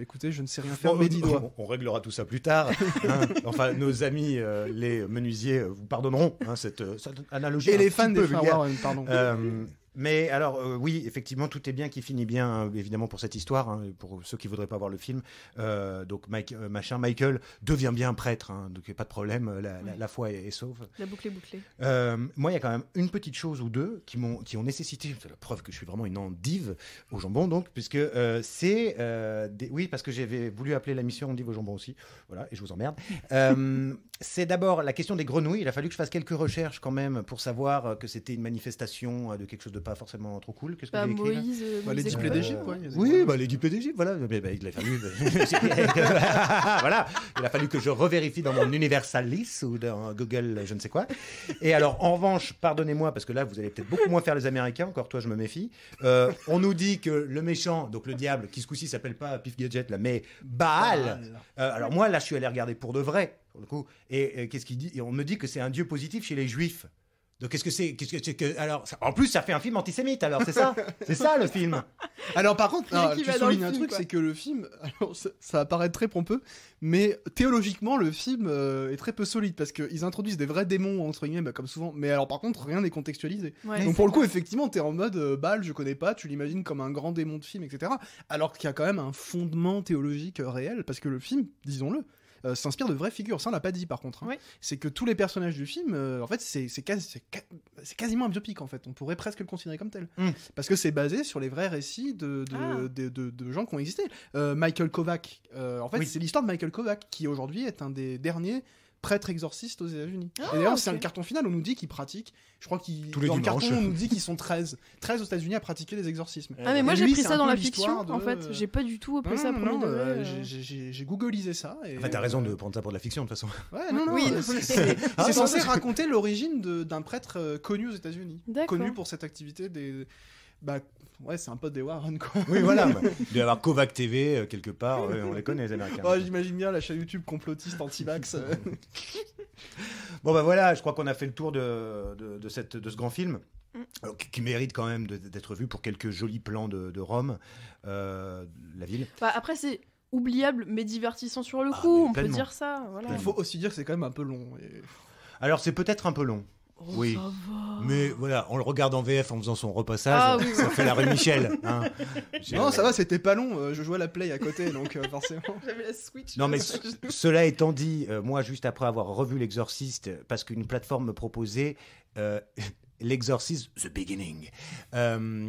Speaker 2: écoutez, je ne sais rien faire.
Speaker 1: Bon,
Speaker 2: Mes 10 doigts.
Speaker 1: on réglera tout ça plus tard. Hein. Enfin, nos amis, les menuisiers, vous pardonneront cette analogie.
Speaker 2: Et
Speaker 1: un
Speaker 2: les
Speaker 1: petit
Speaker 2: fans
Speaker 1: peu
Speaker 2: des frères
Speaker 1: vulgaire.
Speaker 2: Warren, pardon.
Speaker 1: Mais alors, oui, effectivement, tout est bien qui finit bien, évidemment, pour cette histoire. Hein, pour ceux qui voudraient pas voir le film. Donc, Michael devient bien prêtre. Hein, donc, pas de problème. La foi est sauve.
Speaker 4: La boucle est bouclée.
Speaker 1: Moi, il y a quand même une petite chose ou deux qui ont nécessité, c'est la preuve que je suis vraiment une endive au jambon, donc, puisque c'est... oui, parce que j'avais voulu appeler la mission endive au jambon aussi, voilà, et je vous emmerde. C'est d'abord la question des grenouilles. Il a fallu que je fasse quelques recherches quand même pour savoir que c'était une manifestation de quelque chose de pas forcément trop cool. Qu'est-ce que
Speaker 4: Bah,
Speaker 1: j'ai écrit, là
Speaker 4: Moïse.
Speaker 2: Bah, les
Speaker 4: Moïse
Speaker 2: displays
Speaker 4: École.
Speaker 2: d'Égypte, quoi.
Speaker 1: Oui, bah, les diplômes d'Égypte, voilà. Il a fallu... voilà. Il a fallu que je revérifie dans mon Universalis ou dans Google, je ne sais quoi. Et alors, en revanche, pardonnez-moi, parce que là, vous allez peut-être beaucoup moins faire les Américains, encore toi, je me méfie. On nous dit que le méchant, donc le diable, qui ce coup-ci s'appelle pas Pif Gadget, là, mais Baal. Alors moi, là, je suis allé regarder pour de vrai, pour le coup. Et qu'est-ce qu'il dit? Et on me dit que c'est un dieu positif chez les Juifs. Donc qu'est-ce que c'est alors en plus ça fait un film antisémite alors c'est ça le film.
Speaker 2: Alors par contre,
Speaker 4: Rien qui
Speaker 2: tu
Speaker 4: va dans le
Speaker 2: soulignes un
Speaker 4: film,
Speaker 2: truc,
Speaker 4: quoi.
Speaker 2: c'est que le film, alors, ça va paraître très pompeux, mais théologiquement le film est très peu solide parce qu'ils introduisent des vrais démons entre guillemets, bah, comme souvent. Mais alors par contre, rien n'est contextualisé.
Speaker 4: Ouais,
Speaker 2: Donc pour le coup, effectivement, t'es en mode Baal, je connais pas, tu l'imagines comme un grand démon de film, etc. Alors qu'il y a quand même un fondement théologique réel parce que le film, disons-le, s'inspire de vraies figures. Ça, on l'a pas dit par contre. Hein.
Speaker 4: Ouais.
Speaker 2: C'est que tous les personnages du film, en fait, c'est quasiment un biopic en fait. On pourrait presque le considérer comme tel. Parce que c'est basé sur les vrais récits de gens qui ont existé. Michael Kovac, en fait,
Speaker 1: Oui.
Speaker 2: c'est l'histoire de Michael Kovac qui aujourd'hui est un des derniers prêtres exorcistes aux États-Unis.
Speaker 4: Ah,
Speaker 2: et d'ailleurs,
Speaker 4: ok.
Speaker 2: c'est un carton final, on nous dit qu'ils pratiquent, je crois qu'ils
Speaker 1: Tous les
Speaker 2: dans le
Speaker 1: dimanches.
Speaker 2: carton, on nous dit qu'ils sont 13 aux États-Unis à pratiquer des exorcismes.
Speaker 4: Ah, mais moi
Speaker 2: Et
Speaker 4: j'ai
Speaker 2: lui,
Speaker 4: pris
Speaker 2: c'est
Speaker 4: ça
Speaker 2: un
Speaker 4: dans
Speaker 2: peu
Speaker 4: la
Speaker 2: l'histoire
Speaker 4: fiction,
Speaker 2: de-
Speaker 4: en fait. J'ai pas du tout pris ça pour
Speaker 2: non,
Speaker 4: le degré.
Speaker 2: j'ai googlisé ça. Et,
Speaker 1: Enfin, t'as raison de prendre ça pour de la fiction de toute façon.
Speaker 2: Ouais, non,
Speaker 4: Oui,
Speaker 2: c'est
Speaker 1: Ah, non,
Speaker 2: censé
Speaker 1: c'est-
Speaker 2: raconter l'origine d'un prêtre connu aux États-Unis.
Speaker 4: D'accord.
Speaker 2: Connu pour cette activité des. Bah, ouais, c'est un pote des Warren, quoi.
Speaker 1: Oui voilà. Il doit y avoir Kovac TV quelque part. Ouais, on les connaît les Américains.
Speaker 2: Ouais, j'imagine bien la chaîne YouTube complotiste anti-vax.
Speaker 1: Bon ben voilà, je crois qu'on a fait le tour de ce grand film. Qui mérite quand même d'être vu pour quelques jolis plans de Rome, la ville.
Speaker 4: Bah, après, c'est oubliable mais divertissant sur le
Speaker 1: Ah,
Speaker 4: coup,
Speaker 1: mais
Speaker 4: on peut
Speaker 1: pleinement.
Speaker 4: dire ça. Voilà.
Speaker 2: Il faut aussi dire que c'est quand même un peu long. Et...
Speaker 1: Alors c'est peut-être un peu long,
Speaker 4: Oh,
Speaker 1: oui.
Speaker 4: ça va.
Speaker 1: mais voilà, on le regarde en VF en faisant son repassage,
Speaker 4: Ah, oui,
Speaker 1: ça
Speaker 4: oui.
Speaker 1: fait la rue Michel. Hein.
Speaker 2: Non, ça va, c'était pas long. Je jouais à la Play à côté, donc forcément.
Speaker 4: J'avais la Switch.
Speaker 1: Non mais
Speaker 4: là,
Speaker 1: cela étant dit, moi juste après avoir revu L'Exorciste, parce qu'une plateforme me proposait L'Exorciste The Beginning,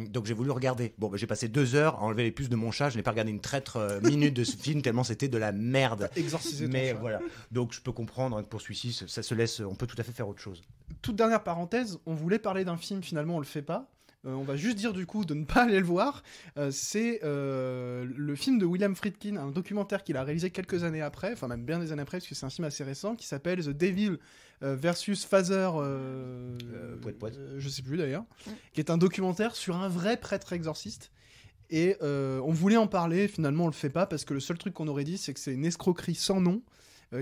Speaker 1: donc j'ai voulu regarder. Bon, j'ai passé 2 heures à enlever les puces de mon chat, je n'ai pas regardé une traître minute de ce film tellement c'était de la merde.
Speaker 2: Exorcisé ton
Speaker 1: Mais
Speaker 2: chat.
Speaker 1: voilà, donc je peux comprendre que pour celui-ci, ça se laisse, on peut tout à fait faire autre chose.
Speaker 2: Toute dernière parenthèse, on voulait parler d'un film, finalement on le fait pas. On va juste dire du coup de ne pas aller le voir. C'est le film de William Friedkin, un documentaire qu'il a réalisé quelques années après, enfin même bien des années après, parce que c'est un film assez récent, qui s'appelle The Devil versus Father...
Speaker 1: Poète.
Speaker 2: je sais plus d'ailleurs. Qui est un documentaire sur un vrai prêtre exorciste. Et on voulait en parler, finalement on le fait pas, parce que le seul truc qu'on aurait dit, c'est que c'est une escroquerie sans nom.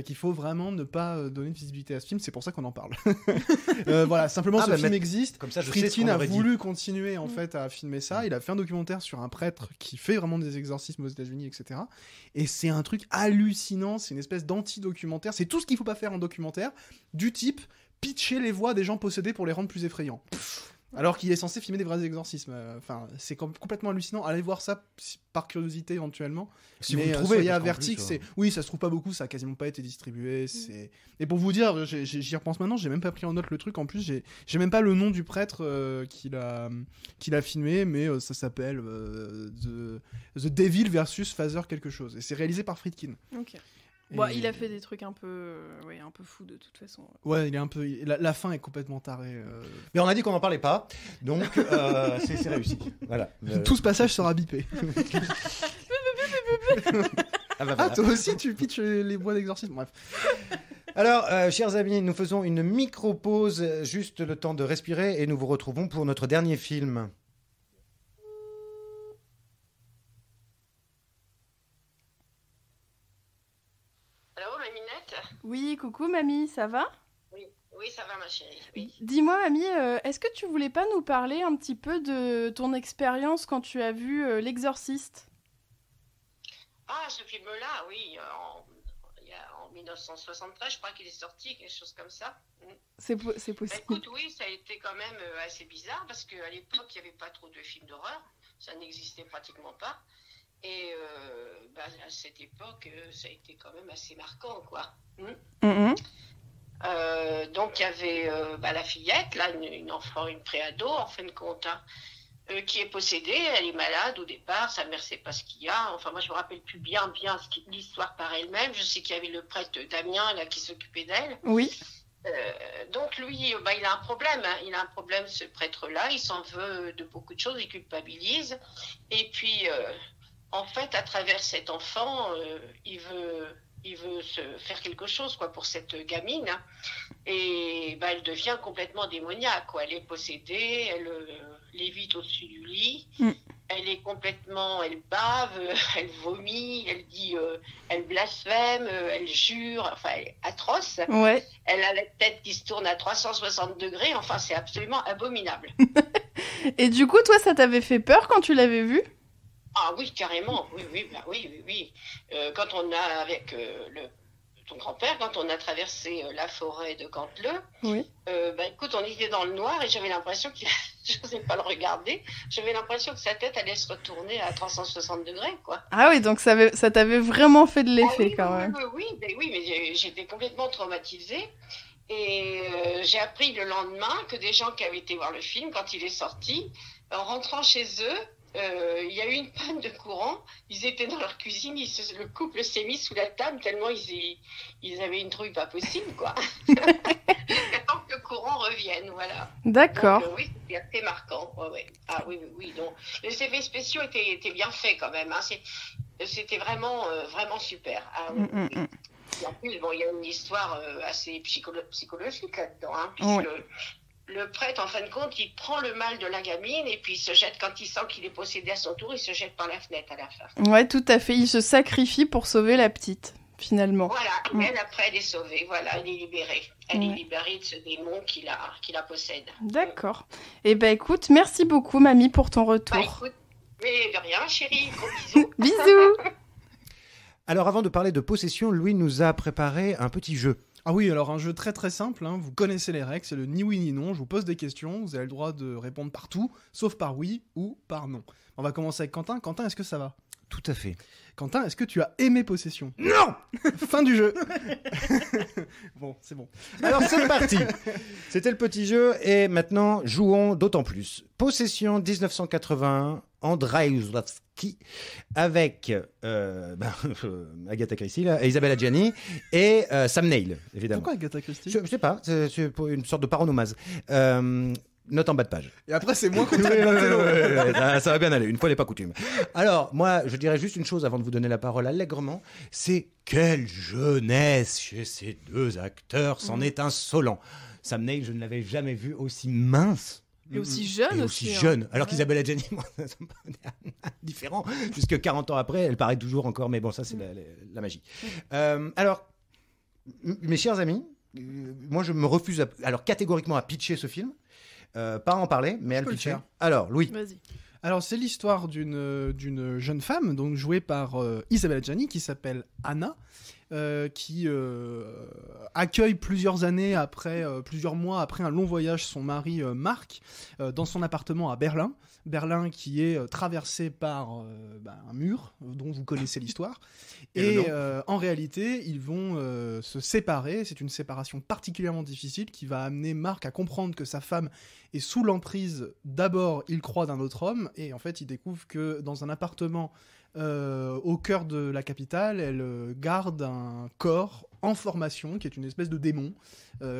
Speaker 2: Qu'il faut vraiment ne pas donner de visibilité à ce film, c'est pour ça qu'on en parle. Voilà, simplement
Speaker 1: Ah,
Speaker 2: ce
Speaker 1: bah,
Speaker 2: film
Speaker 1: mais-
Speaker 2: existe.
Speaker 1: Comme ça, je sais ce
Speaker 2: Friedkin
Speaker 1: qu'on
Speaker 2: a
Speaker 1: aurait dit.
Speaker 2: voulu continuer en fait à filmer ça. Il a fait un documentaire sur un prêtre qui fait vraiment des exorcismes aux États-Unis, etc. Et c'est un truc hallucinant. C'est une espèce d'anti-documentaire. C'est tout ce qu'il faut pas faire en documentaire, du type pitcher les voix des gens possédés pour les rendre plus effrayants. Alors qu'il est censé filmer des vrais exorcismes. Enfin, c'est complètement hallucinant. Allez voir ça par curiosité éventuellement.
Speaker 1: Si
Speaker 2: mais
Speaker 1: vous le trouvez,
Speaker 2: soyez
Speaker 1: parce qu'en
Speaker 2: avertis
Speaker 1: plus,
Speaker 2: que c'est... Oui, ça se trouve pas beaucoup, ça a quasiment pas été distribué. Et pour vous dire, j'y repense maintenant, j'ai même pas pris en note le truc. En plus, j'ai même pas le nom du prêtre qu'il a filmé, mais ça s'appelle The Devil versus Father quelque chose. Et c'est réalisé par Friedkin.
Speaker 4: Ok. Bon, il a fait des trucs un peu fous de toute façon.
Speaker 2: Ouais, il est un peu... La fin est complètement tarée.
Speaker 1: Mais on a dit qu'on n'en parlait pas, donc c'est réussi. Voilà.
Speaker 2: Tout ce passage sera bipé.
Speaker 1: Ah, bah,
Speaker 2: Ah,
Speaker 1: voilà.
Speaker 2: toi aussi, tu pitches les bois d'exorcisme. Bref.
Speaker 1: Alors, chers amis, nous faisons une micro-pause, juste le temps de respirer, et nous vous retrouvons pour notre dernier film.
Speaker 5: Allô, Maminette?
Speaker 4: Oui, coucou mamie, ça va?
Speaker 5: Oui, ça va, ma chérie. Oui.
Speaker 4: Dis-moi mamie, est-ce que tu voulais pas nous parler un petit peu de ton expérience quand tu as vu L'Exorciste?
Speaker 5: Ah, ce film-là, oui, en 1973, je crois qu'il est sorti, quelque chose comme ça.
Speaker 4: C'est
Speaker 5: Bah,
Speaker 4: possible.
Speaker 5: écoute, oui, ça a été quand même assez bizarre parce qu'à l'époque, il n'y avait pas trop de films d'horreur. Ça n'existait pratiquement pas. Et bah, à cette époque, ça a été quand même assez marquant, quoi.
Speaker 4: Mhm.
Speaker 5: Donc, il y avait bah, la fillette, là, une enfant, une préado, en fin de compte, hein, qui est possédée. Elle est malade au départ. Sa mère ne sait pas ce qu'il y a. Enfin, moi, je me rappelle plus bien l'histoire par elle-même. Je sais qu'il y avait le prêtre Damien, là, qui s'occupait d'elle.
Speaker 4: Oui.
Speaker 5: Donc lui, bah, il a un problème, hein. Il a un problème, ce prêtre-là. Il s'en veut de beaucoup de choses, il culpabilise. Et puis, en fait, à travers cet enfant, il veut se faire quelque chose, quoi, pour cette gamine. Hein. Et bah, elle devient complètement démoniaque, quoi. Elle est possédée, elle lévite au-dessus du lit. Elle est complètement, elle bave, elle vomit, elle dit, elle blasphème, elle jure, enfin, elle est atroce.
Speaker 4: Ouais.
Speaker 5: Elle a la tête qui se tourne à 360 degrés, enfin, c'est absolument abominable.
Speaker 4: Et du coup, toi, ça t'avait fait peur quand tu l'avais vu?
Speaker 5: Ah oui, carrément, oui. Quand on a, avec ton grand-père, quand on a traversé la forêt de Canteleu,
Speaker 4: Oui.
Speaker 5: bah, écoute, on était dans le noir et j'avais l'impression qu'il je n'osais pas le regarder, j'avais l'impression que sa tête allait se retourner à 360 degrés, quoi.
Speaker 4: Ah oui, donc ça t'avait vraiment fait de
Speaker 5: Ah
Speaker 4: l'effet
Speaker 5: oui,
Speaker 4: quand même.
Speaker 5: oui, mais j'étais complètement traumatisée. Et j'ai appris le lendemain que des gens qui avaient été voir le film, quand il est sorti, en rentrant chez eux, il y a eu une panne de courant. Ils étaient dans leur cuisine, le couple s'est mis sous la table tellement ils avaient une trouille pas possible, quoi. Tant que le courant revienne, voilà.
Speaker 4: D'accord.
Speaker 5: Donc, oui, c'était assez marquant. Ouais. Ah oui. Donc, les effets spéciaux étaient bien faits quand même. Hein. C'était vraiment super. Ah, oui. Et en plus, bon, il y a une histoire assez psychologique là-dedans, hein, puisque le prêtre, en fin de compte, il prend le mal de la gamine et puis il se jette, quand il sent qu'il est possédé à son tour, il se jette par la fenêtre à la fin.
Speaker 4: Ouais, tout à fait. Il se sacrifie pour sauver la petite, finalement.
Speaker 5: Voilà, et elle, après, elle est sauvée, voilà, elle est libérée. Elle est libérée de ce démon qui la possède.
Speaker 4: D'accord. Eh ben écoute, merci beaucoup, mamie, pour ton retour.
Speaker 5: Bah écoute, mais de rien, chérie, gros bisous.
Speaker 4: Bisous.
Speaker 1: Alors, avant de parler de possession, Louis nous a préparé un petit jeu.
Speaker 2: Ah oui, alors un jeu très très simple, hein. Vous connaissez les règles, c'est le ni oui ni non. Je vous pose des questions, vous avez le droit de répondre par tout, sauf par oui ou par non. On va commencer avec Quentin. Quentin, est-ce que ça va?
Speaker 1: Tout à fait.
Speaker 2: Quentin, est-ce que tu as aimé Possession?
Speaker 1: Non.
Speaker 2: Fin du jeu. Bon, c'est bon.
Speaker 1: Alors, c'est parti. C'était le petit jeu, et maintenant, jouons d'autant plus. Possession 1981, Andrzejewski, avec Agatha Christie, là, Isabelle Adjani, et Sam Neill, évidemment.
Speaker 2: Pourquoi Agatha Christie?
Speaker 1: Je sais pas, c'est pour une sorte de paronomase. Note en bas de page.
Speaker 2: Et après, c'est moi qui
Speaker 1: Ça va bien aller, une fois n'est pas coutume. Alors, moi, je dirais juste une chose avant de vous donner la parole allègrement, c'est quelle jeunesse chez ces deux acteurs, c'en est insolent. Sam Neill, je ne l'avais jamais vu aussi mince.
Speaker 4: Et aussi jeune
Speaker 1: Et
Speaker 4: aussi.
Speaker 1: aussi
Speaker 4: hein.
Speaker 1: jeune. Alors
Speaker 4: Ouais.
Speaker 1: qu'Isabelle Adjani, moi, ça me paraît différent, puisque 40 ans après, elle paraît toujours encore, mais bon, ça, c'est la magie. Alors, mes chers amis, moi, je me refuse catégoriquement à pitcher ce film. Pas à en parler, mais à le
Speaker 2: peux le
Speaker 1: pitcher.
Speaker 2: faire.
Speaker 1: Alors, Louis.
Speaker 4: Vas-y.
Speaker 2: Alors, c'est l'histoire d'une jeune femme, donc jouée par Isabelle Adjani, qui s'appelle Anna. qui accueille plusieurs mois après un long voyage son mari Marc dans son appartement à Berlin. Berlin qui est traversé par un mur dont vous connaissez l'histoire. Et en réalité, ils vont se séparer. C'est une séparation particulièrement difficile qui va amener Marc à comprendre que sa femme est sous l'emprise. D'abord, il croit d'un autre homme et en fait, il découvre que dans un appartement au cœur de la capitale, elle garde un corps en formation qui est une espèce de démon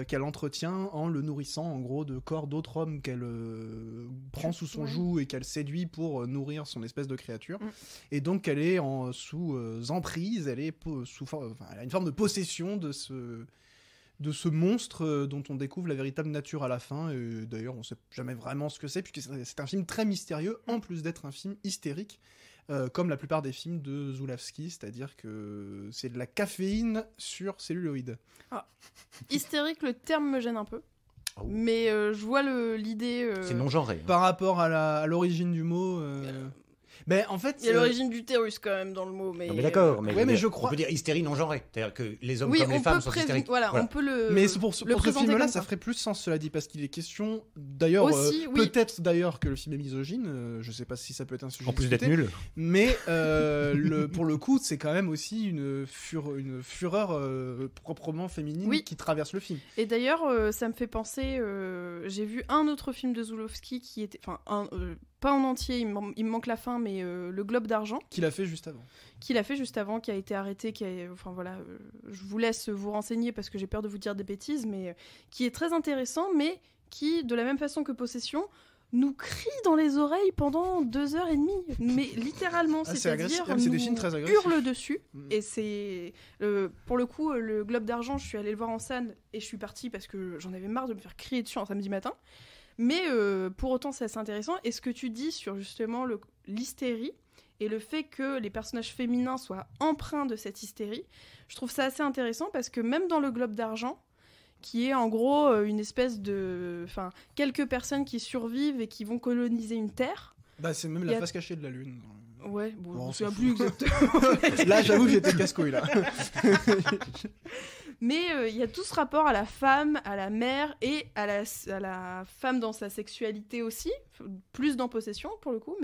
Speaker 2: qu'elle entretient en le nourrissant en gros de corps d'autres hommes qu'elle prend sous son joug et qu'elle séduit pour nourrir son espèce de créature. Et donc elle est sous emprise, elle a une forme de possession de ce monstre dont on découvre la véritable nature à la fin. Et d'ailleurs, on ne sait jamais vraiment ce que c'est, puisque c'est un film très mystérieux, en plus d'être un film hystérique, comme la plupart des films de Zulawski, c'est-à-dire que c'est de la caféine sur celluloïd.
Speaker 4: Ah. Hystérique, le terme me gêne un peu. Oh. Mais je vois l'idée...
Speaker 1: C'est non-genré.
Speaker 2: Par rapport à l'origine du mot... Mais en fait,
Speaker 4: il y a l'origine du terrus quand même dans le mot. Mais,
Speaker 1: non, mais d'accord, mais
Speaker 2: je crois...
Speaker 1: on peut dire hystérie non genrée. C'est-à-dire que les hommes comme les femmes sont hystériques.
Speaker 4: Voilà, on peut le.
Speaker 2: Mais pour ce film-là, ça ferait plus sens, cela dit, parce qu'il est question. D'ailleurs, peut-être d'ailleurs que le film est misogyne. Je sais pas si ça peut être un sujet.
Speaker 1: En plus d'être nul.
Speaker 2: Mais pour le coup, c'est quand même aussi une fureur proprement féminine qui traverse le film.
Speaker 4: Et d'ailleurs, ça me fait penser. J'ai vu un autre film de Zulawski qui était, pas en entier, il me manque la fin, mais le Globe d'Argent.
Speaker 2: Qu'il a fait juste avant.
Speaker 4: Qui a été arrêté, je vous laisse vous renseigner parce que j'ai peur de vous dire des bêtises, mais qui est très intéressant, mais qui, de la même façon que Possession, nous crie dans les oreilles pendant 2h30, mais littéralement, c'est-à-dire
Speaker 2: c'est des films très agressifs.
Speaker 4: Hurle dessus, et c'est pour le coup le Globe d'Argent, je suis allée le voir en salle et je suis partie parce que j'en avais marre de me faire crier dessus un samedi matin. Mais pour autant, c'est assez intéressant. Et ce que tu dis sur justement l'hystérie et le fait que les personnages féminins soient empreints de cette hystérie, je trouve ça assez intéressant parce que même dans le Globe d'Argent, qui est en gros une espèce de... quelques personnes qui survivent et qui vont coloniser une terre.
Speaker 2: C'est même la face cachée de la Lune.
Speaker 4: Ouais, bon, je ne me souviens plus exactement.
Speaker 2: Là, j'avoue que j'étais casse-couille, là.
Speaker 4: Mais il y a tout ce rapport à la femme, à la mère et à la femme dans sa sexualité aussi, plus dans Possession pour le coup.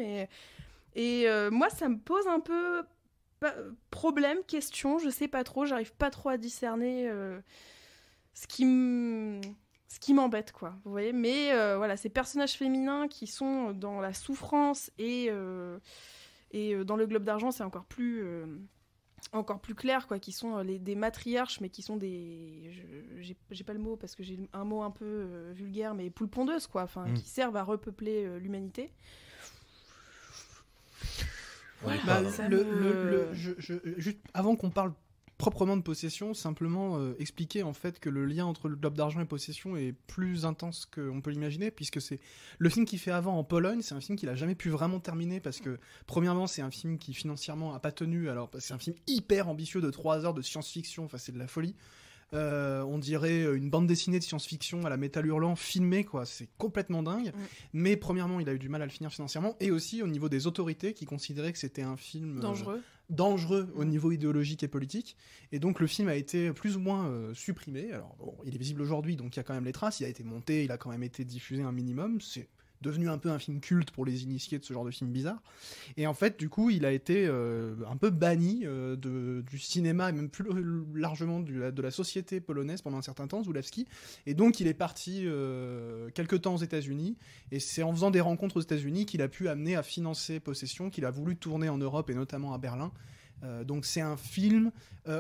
Speaker 4: Et moi, ça me pose un peu problème, question, je sais pas trop, j'arrive pas trop à discerner ce qui m'embête, quoi. Vous voyez, mais voilà, ces personnages féminins qui sont dans la souffrance et dans le Globe d'Argent, c'est encore plus clair, quoi, qui sont des matriarches, mais qui sont des... J'ai pas le mot, parce que j'ai un mot un peu vulgaire, mais poules pondeuses, quoi, qui servent à repeupler l'humanité.
Speaker 2: Ouais, juste avant qu'on parle proprement de Possession, simplement expliquer en fait que le lien entre le Globe d'Argent et Possession est plus intense qu'on peut l'imaginer, puisque c'est le film qu'il fait avant en Pologne, c'est un film qu'il a jamais pu vraiment terminer parce que premièrement c'est un film qui financièrement a pas tenu, alors c'est un film hyper ambitieux de 3 heures de science-fiction, c'est de la folie. On dirait une bande dessinée de science-fiction à la Métal Hurlant filmée, quoi. C'est complètement dingue. Mais premièrement, il a eu du mal à le finir financièrement, et aussi au niveau des autorités qui considéraient que c'était un film dangereux au niveau idéologique et politique. Et donc le film a été plus ou moins supprimé. Alors bon, il est visible aujourd'hui, donc il y a quand même les traces. Il a été monté, il a quand même été diffusé un minimum. C'est devenu un peu un film culte pour les initiés de ce genre de film bizarre. Et en fait, du coup, il a été un peu banni du cinéma et même plus largement de la société polonaise pendant un certain temps, Zulawski. Et donc, il est parti quelque temps aux États-Unis. Et c'est en faisant des rencontres aux États-Unis qu'il a pu amener à financer Possession, qu'il a voulu tourner en Europe et notamment à Berlin. Donc c'est un film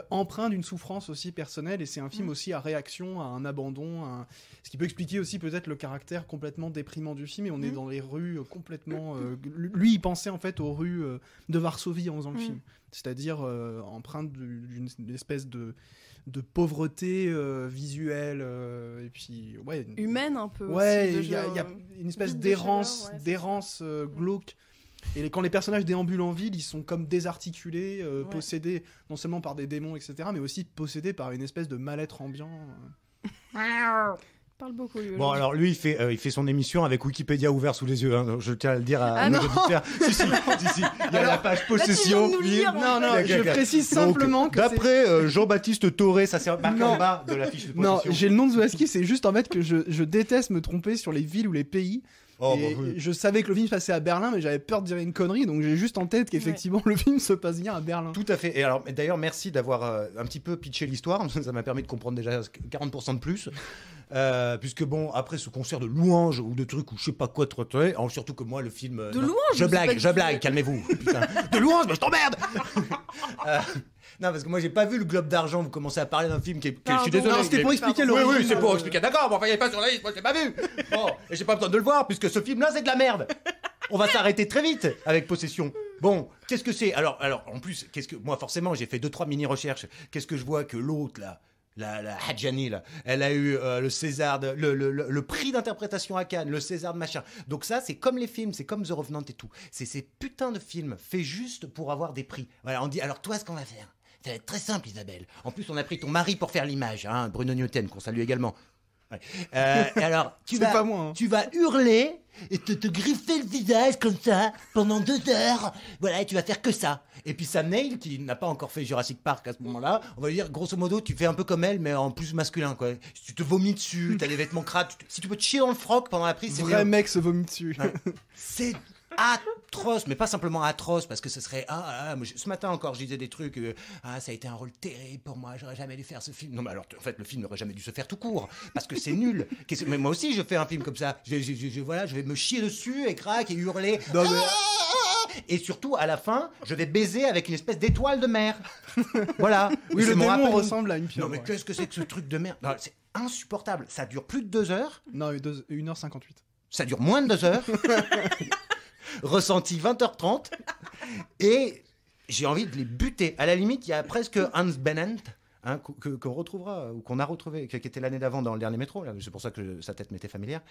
Speaker 2: empreint d'une souffrance aussi personnelle, et c'est un film aussi à réaction à un abandon, ce qui peut expliquer aussi peut-être le caractère complètement déprimant du film. Et on est dans les rues complètement... lui, il pensait en fait aux rues de Varsovie en faisant le film, c'est-à-dire empreinte d'une espèce de pauvreté visuelle et puis
Speaker 4: humaine un peu.
Speaker 2: Ouais, il y a une espèce d'errance glauque. Et quand les personnages déambulent en ville, ils sont comme désarticulés, possédés non seulement par des démons, etc., mais aussi possédés par une espèce de mal-être ambiant.
Speaker 4: Parle beaucoup, lui.
Speaker 1: Bon,
Speaker 4: aujourd'hui.
Speaker 1: alors lui, il fait son émission avec Wikipédia ouvert sous les yeux. Hein. Je tiens à le dire à nos
Speaker 4: non.
Speaker 1: auditeurs. Si. Il y a la page possession.
Speaker 4: nous le lire,
Speaker 2: Non, je précise simplement que
Speaker 1: d'après Jean-Baptiste Toré, ça c'est marqué
Speaker 2: Non.
Speaker 1: en bas de la fiche de
Speaker 2: non,
Speaker 1: possession.
Speaker 2: j'ai le nom de Zouaski, c'est juste en fait que je déteste me tromper sur les villes ou les pays.
Speaker 1: Oh,
Speaker 2: Et
Speaker 1: bah oui.
Speaker 2: je savais que le film se passait à Berlin, mais j'avais peur de dire une connerie, donc j'ai juste en tête qu'effectivement le film se passe bien à Berlin.
Speaker 1: Tout à fait. Et alors, d'ailleurs, merci d'avoir un petit peu pitché l'histoire. Ça m'a permis de comprendre déjà 40% de plus. Puisque bon, après ce concert de louanges ou de trucs ou je sais pas quoi de traiter, surtout que moi le film.
Speaker 4: De
Speaker 1: non,
Speaker 4: louanges,
Speaker 1: Je
Speaker 4: c'est pas
Speaker 1: blague,
Speaker 4: du
Speaker 1: je
Speaker 4: tout.
Speaker 1: blague. Calmez-vous. Putain. De louanges, mais je t'emmerde. Non, parce que moi j'ai pas vu le Globe d'Argent. Vous commencez à parler d'un film qui est. Je suis
Speaker 4: Pardon.
Speaker 1: désolé.
Speaker 2: Non, c'était pour expliquer
Speaker 1: Oui,
Speaker 2: l'origine.
Speaker 1: oui, c'est pour expliquer. D'accord, bon, enfin, il est pas sur la liste, moi je l'ai pas vu. Bon, et j'ai pas besoin de le voir puisque ce film-là c'est de la merde. On va s'arrêter très vite avec Possession. Bon, qu'est-ce que c'est alors, en plus, moi forcément j'ai fait 2-3 mini-recherches. Qu'est-ce que je vois que l'autre là, la Hadjani là, elle a eu le César, le prix d'interprétation à Cannes, le César de machin. Donc ça, c'est comme les films, c'est comme The Revenant et tout. C'est ces putains de films faits juste pour avoir des prix. Voilà, on dit alors toi ce qu'on va faire, ça va être très simple Isabelle. En plus on a pris ton mari pour faire l'image, hein, Bruno Newton qu'on salue également. Ouais. Et alors,
Speaker 2: C'est pas moi, hein.
Speaker 1: tu vas hurler et te griffer le visage comme ça pendant 2 heures. Voilà, et tu vas faire que ça. Et puis Sam Neill, qui n'a pas encore fait Jurassic Park à ce moment-là, on va lui dire, grosso modo, tu fais un peu comme elle, mais en plus masculin, quoi. Si tu te vomis dessus, t'as des vêtements crades, si tu peux te chier dans le froc pendant la prise, c'est
Speaker 2: Vrai
Speaker 1: bien.
Speaker 2: mec se vomit dessus.
Speaker 1: Ouais. C'est atroce, mais pas simplement atroce, parce que ce serait moi, ce matin encore, je disais des trucs. Ça a été un rôle terrible pour moi. J'aurais jamais dû faire ce film. Non, mais alors, en fait, le film n'aurait jamais dû se faire tout court, parce que c'est nul. Mais moi aussi, je fais un film comme ça. Voilà, je vais me chier dessus et craquer et hurler.
Speaker 2: Non, mais-
Speaker 1: Et surtout, à la fin, je vais baiser avec une espèce d'étoile de mer. Voilà.
Speaker 2: Oui,
Speaker 1: C'est
Speaker 2: le
Speaker 1: mon
Speaker 2: démon
Speaker 1: rappel.
Speaker 2: ressemble à une pieuvre.
Speaker 1: Non, mais
Speaker 2: ouais.
Speaker 1: qu'est-ce que c'est que ce truc de merde? Non, c'est insupportable. Ça dure plus de 2 heures.
Speaker 2: Non, 1h58.
Speaker 1: Ça dure moins de 2 heures. Ressenti 20h30. Et j'ai envie de les buter. À la limite, il y a presque Hans Bennett, hein, qu'on retrouvera, ou qu'on a retrouvé, qui était l'année d'avant dans le dernier métro. Là, c'est pour ça que sa tête m'était familière.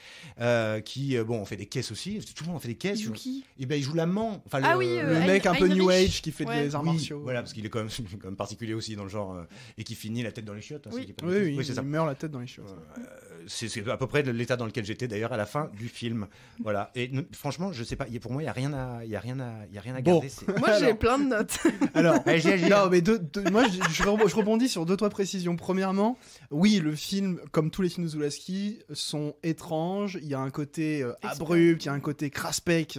Speaker 1: Qui, on fait des caisses aussi. Tout le monde fait des caisses.
Speaker 4: Il joue qui?
Speaker 1: Et ben, il joue l'amant. Enfin,
Speaker 4: Ah oui,
Speaker 2: Le mec un peu New
Speaker 4: Heinrich.
Speaker 2: Age qui fait
Speaker 4: Ouais.
Speaker 2: des arts
Speaker 1: oui,
Speaker 2: martiaux.
Speaker 1: voilà, parce qu'il est quand même particulier aussi dans le genre. Et qui finit la tête dans les chiottes. Hein,
Speaker 4: Oui.
Speaker 1: si je dis pas de
Speaker 2: Oui,
Speaker 1: bêtises.
Speaker 2: oui,
Speaker 1: c'est
Speaker 2: il
Speaker 1: ça.
Speaker 2: meurt la tête dans les chiottes.
Speaker 1: C'est à peu près l'état dans lequel j'étais d'ailleurs à la fin du film. Voilà. Et franchement, je sais pas. Pour moi, il y a rien à
Speaker 2: Bon.
Speaker 1: garder.
Speaker 4: Moi, j'ai
Speaker 2: Alors.
Speaker 4: plein de notes.
Speaker 2: Alors,
Speaker 1: Allez, agis.
Speaker 2: non, mais moi, je rebondis sur 2-3 précisions. Premièrement, oui, le film, comme tous les films de Zulawski, sont étranges. Il y a un côté abrupt, il y a un côté craspec.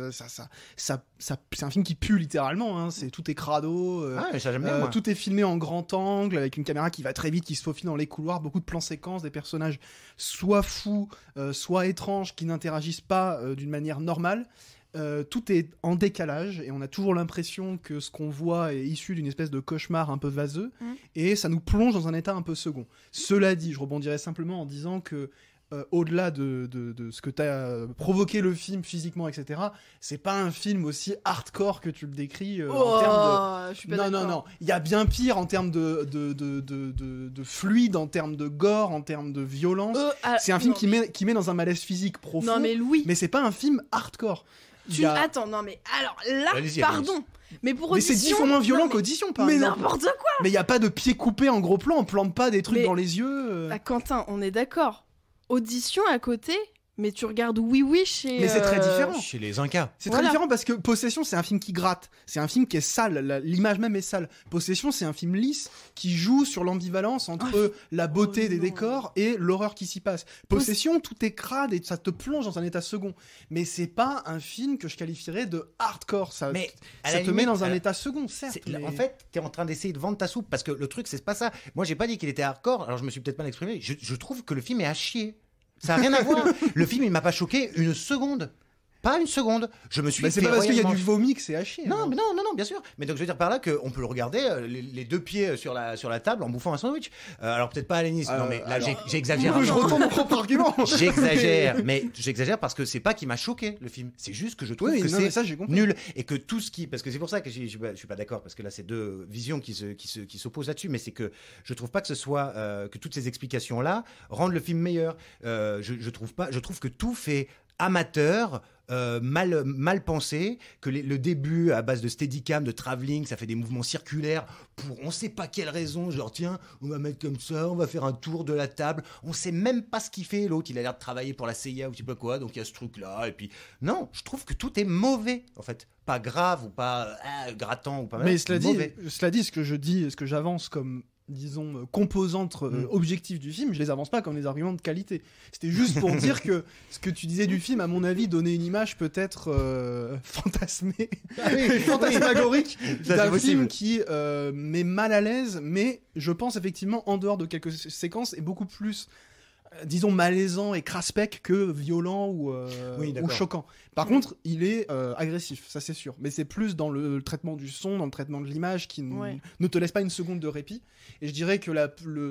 Speaker 2: C'est un film qui pue littéralement. Hein. Tout est crado.
Speaker 1: Ah, mais ça j'aime bien. Moi.
Speaker 2: Tout est filmé en grand angle avec une caméra qui va très vite, qui se faufile dans les couloirs, beaucoup de plans séquences, des personnages soit fous, soit étranges, qui n'interagissent pas d'une manière normale. Tout est en décalage et on a toujours l'impression que ce qu'on voit est issu d'une espèce de cauchemar un peu vaseux et ça nous plonge dans un état un peu second. Cela dit, je rebondirais simplement en disant que au-delà de ce que t'as provoqué le film physiquement, etc., c'est pas un film aussi hardcore que tu le décris en termes de...
Speaker 4: Je suis pas
Speaker 2: Non,
Speaker 4: d'accord.
Speaker 2: non, il y a bien pire en termes de fluide, en termes de gore, en termes de violence. C'est un film qui met dans un malaise physique profond,
Speaker 4: Non, mais Louis,
Speaker 2: mais c'est pas un film hardcore. Il y a-
Speaker 4: attends, non, mais alors là,
Speaker 1: Allez-y,
Speaker 4: pardon. Mais pour
Speaker 2: Mais c'est 10
Speaker 4: Audition...
Speaker 2: fois moins violent
Speaker 4: non, mais-
Speaker 2: qu'Audition, par
Speaker 4: Mais
Speaker 2: exemple.
Speaker 4: n'importe quoi.
Speaker 2: Mais il y a pas de pieds coupés en gros plan, on plante pas des trucs
Speaker 4: Mais-
Speaker 2: dans les yeux.
Speaker 4: Ah, Quentin, on est d'accord. Audition à côté, mais tu regardes Oui Oui chez...
Speaker 2: Mais c'est très différent.
Speaker 1: Chez les Incas.
Speaker 2: C'est
Speaker 4: Voilà.
Speaker 2: très différent parce que Possession, c'est un film qui gratte. C'est un film qui est sale. L'image même est sale. Possession, c'est un film lisse qui joue sur l'ambivalence entre la beauté
Speaker 4: Oh
Speaker 2: des
Speaker 4: non.
Speaker 2: décors et l'horreur qui s'y passe. Possession, tout est crade et ça te plonge dans un état second. Mais c'est pas un film que je qualifierais de hardcore. Ça,
Speaker 1: Mais à
Speaker 2: ça
Speaker 1: la
Speaker 2: te met
Speaker 1: limite,
Speaker 2: dans un état second, certes. mais-
Speaker 1: En fait, t'es en train d'essayer de vendre ta soupe parce que le truc, c'est pas ça. Moi, j'ai pas dit qu'il était hardcore. Alors, je me suis peut-être mal exprimé. Je trouve que le film est à chier. Ça n'a rien à voir. Le film, il m'a pas choqué une seconde. Pas une seconde. Je me suis
Speaker 2: Bah, c'est
Speaker 1: fait
Speaker 2: pas parce qu'il y a
Speaker 1: royalement
Speaker 2: du vomi que c'est à chier.
Speaker 1: Non,
Speaker 2: hein.
Speaker 1: mais non, bien sûr. Mais donc je veux dire par là qu'on peut le regarder les 2 pieds sur la table en bouffant un sandwich. Alors peut-être pas à Lénis. Non, mais là
Speaker 2: alors-
Speaker 1: j'exagère.
Speaker 2: Moi,
Speaker 1: un
Speaker 2: je
Speaker 1: peu.
Speaker 2: retourne mon propre argument.
Speaker 1: J'exagère parce que c'est pas qu'il m'a choqué le film. C'est juste que je trouve
Speaker 2: Oui,
Speaker 1: que
Speaker 2: non, mais
Speaker 1: c'est
Speaker 2: ça, j'ai compris.
Speaker 1: nul et que tout ce qui, parce que c'est pour ça que je suis pas d'accord parce que là c'est 2 visions qui s'opposent là-dessus. Mais c'est que je trouve pas que ce soit que toutes ces explications là rendent le film meilleur. Je trouve pas. Je trouve que tout fait amateur. mal pensé, que le début à base de steadicam, de travelling, ça fait des mouvements circulaires pour on sait pas quelle raison, genre tiens, on va mettre comme ça, on va faire un tour de la table, on sait même pas ce qu'il fait, l'autre il a l'air de travailler pour la CIA ou je sais pas quoi, donc il y a ce truc là, et puis non, je trouve que tout est mauvais en fait, pas grave ou pas grattant ou pas mal,
Speaker 2: Mais cela
Speaker 1: mauvais.
Speaker 2: dit, ce que je dis, ce que j'avance comme, disons, composantes objectives du film, je les avance pas comme des arguments de qualité. C'était juste pour dire que ce que tu disais du film, à mon avis, donnait une image peut-être fantasmée, fantasmagorique d'un film qui met mal à l'aise, mais je pense effectivement, en dehors de quelques séquences, est beaucoup plus disons malaisant et craspec que violent ou choquant. Par contre, il est agressif, ça c'est sûr. Mais c'est plus dans le traitement du son, dans le traitement de l'image qui ne te laisse pas une seconde de répit. Et je dirais que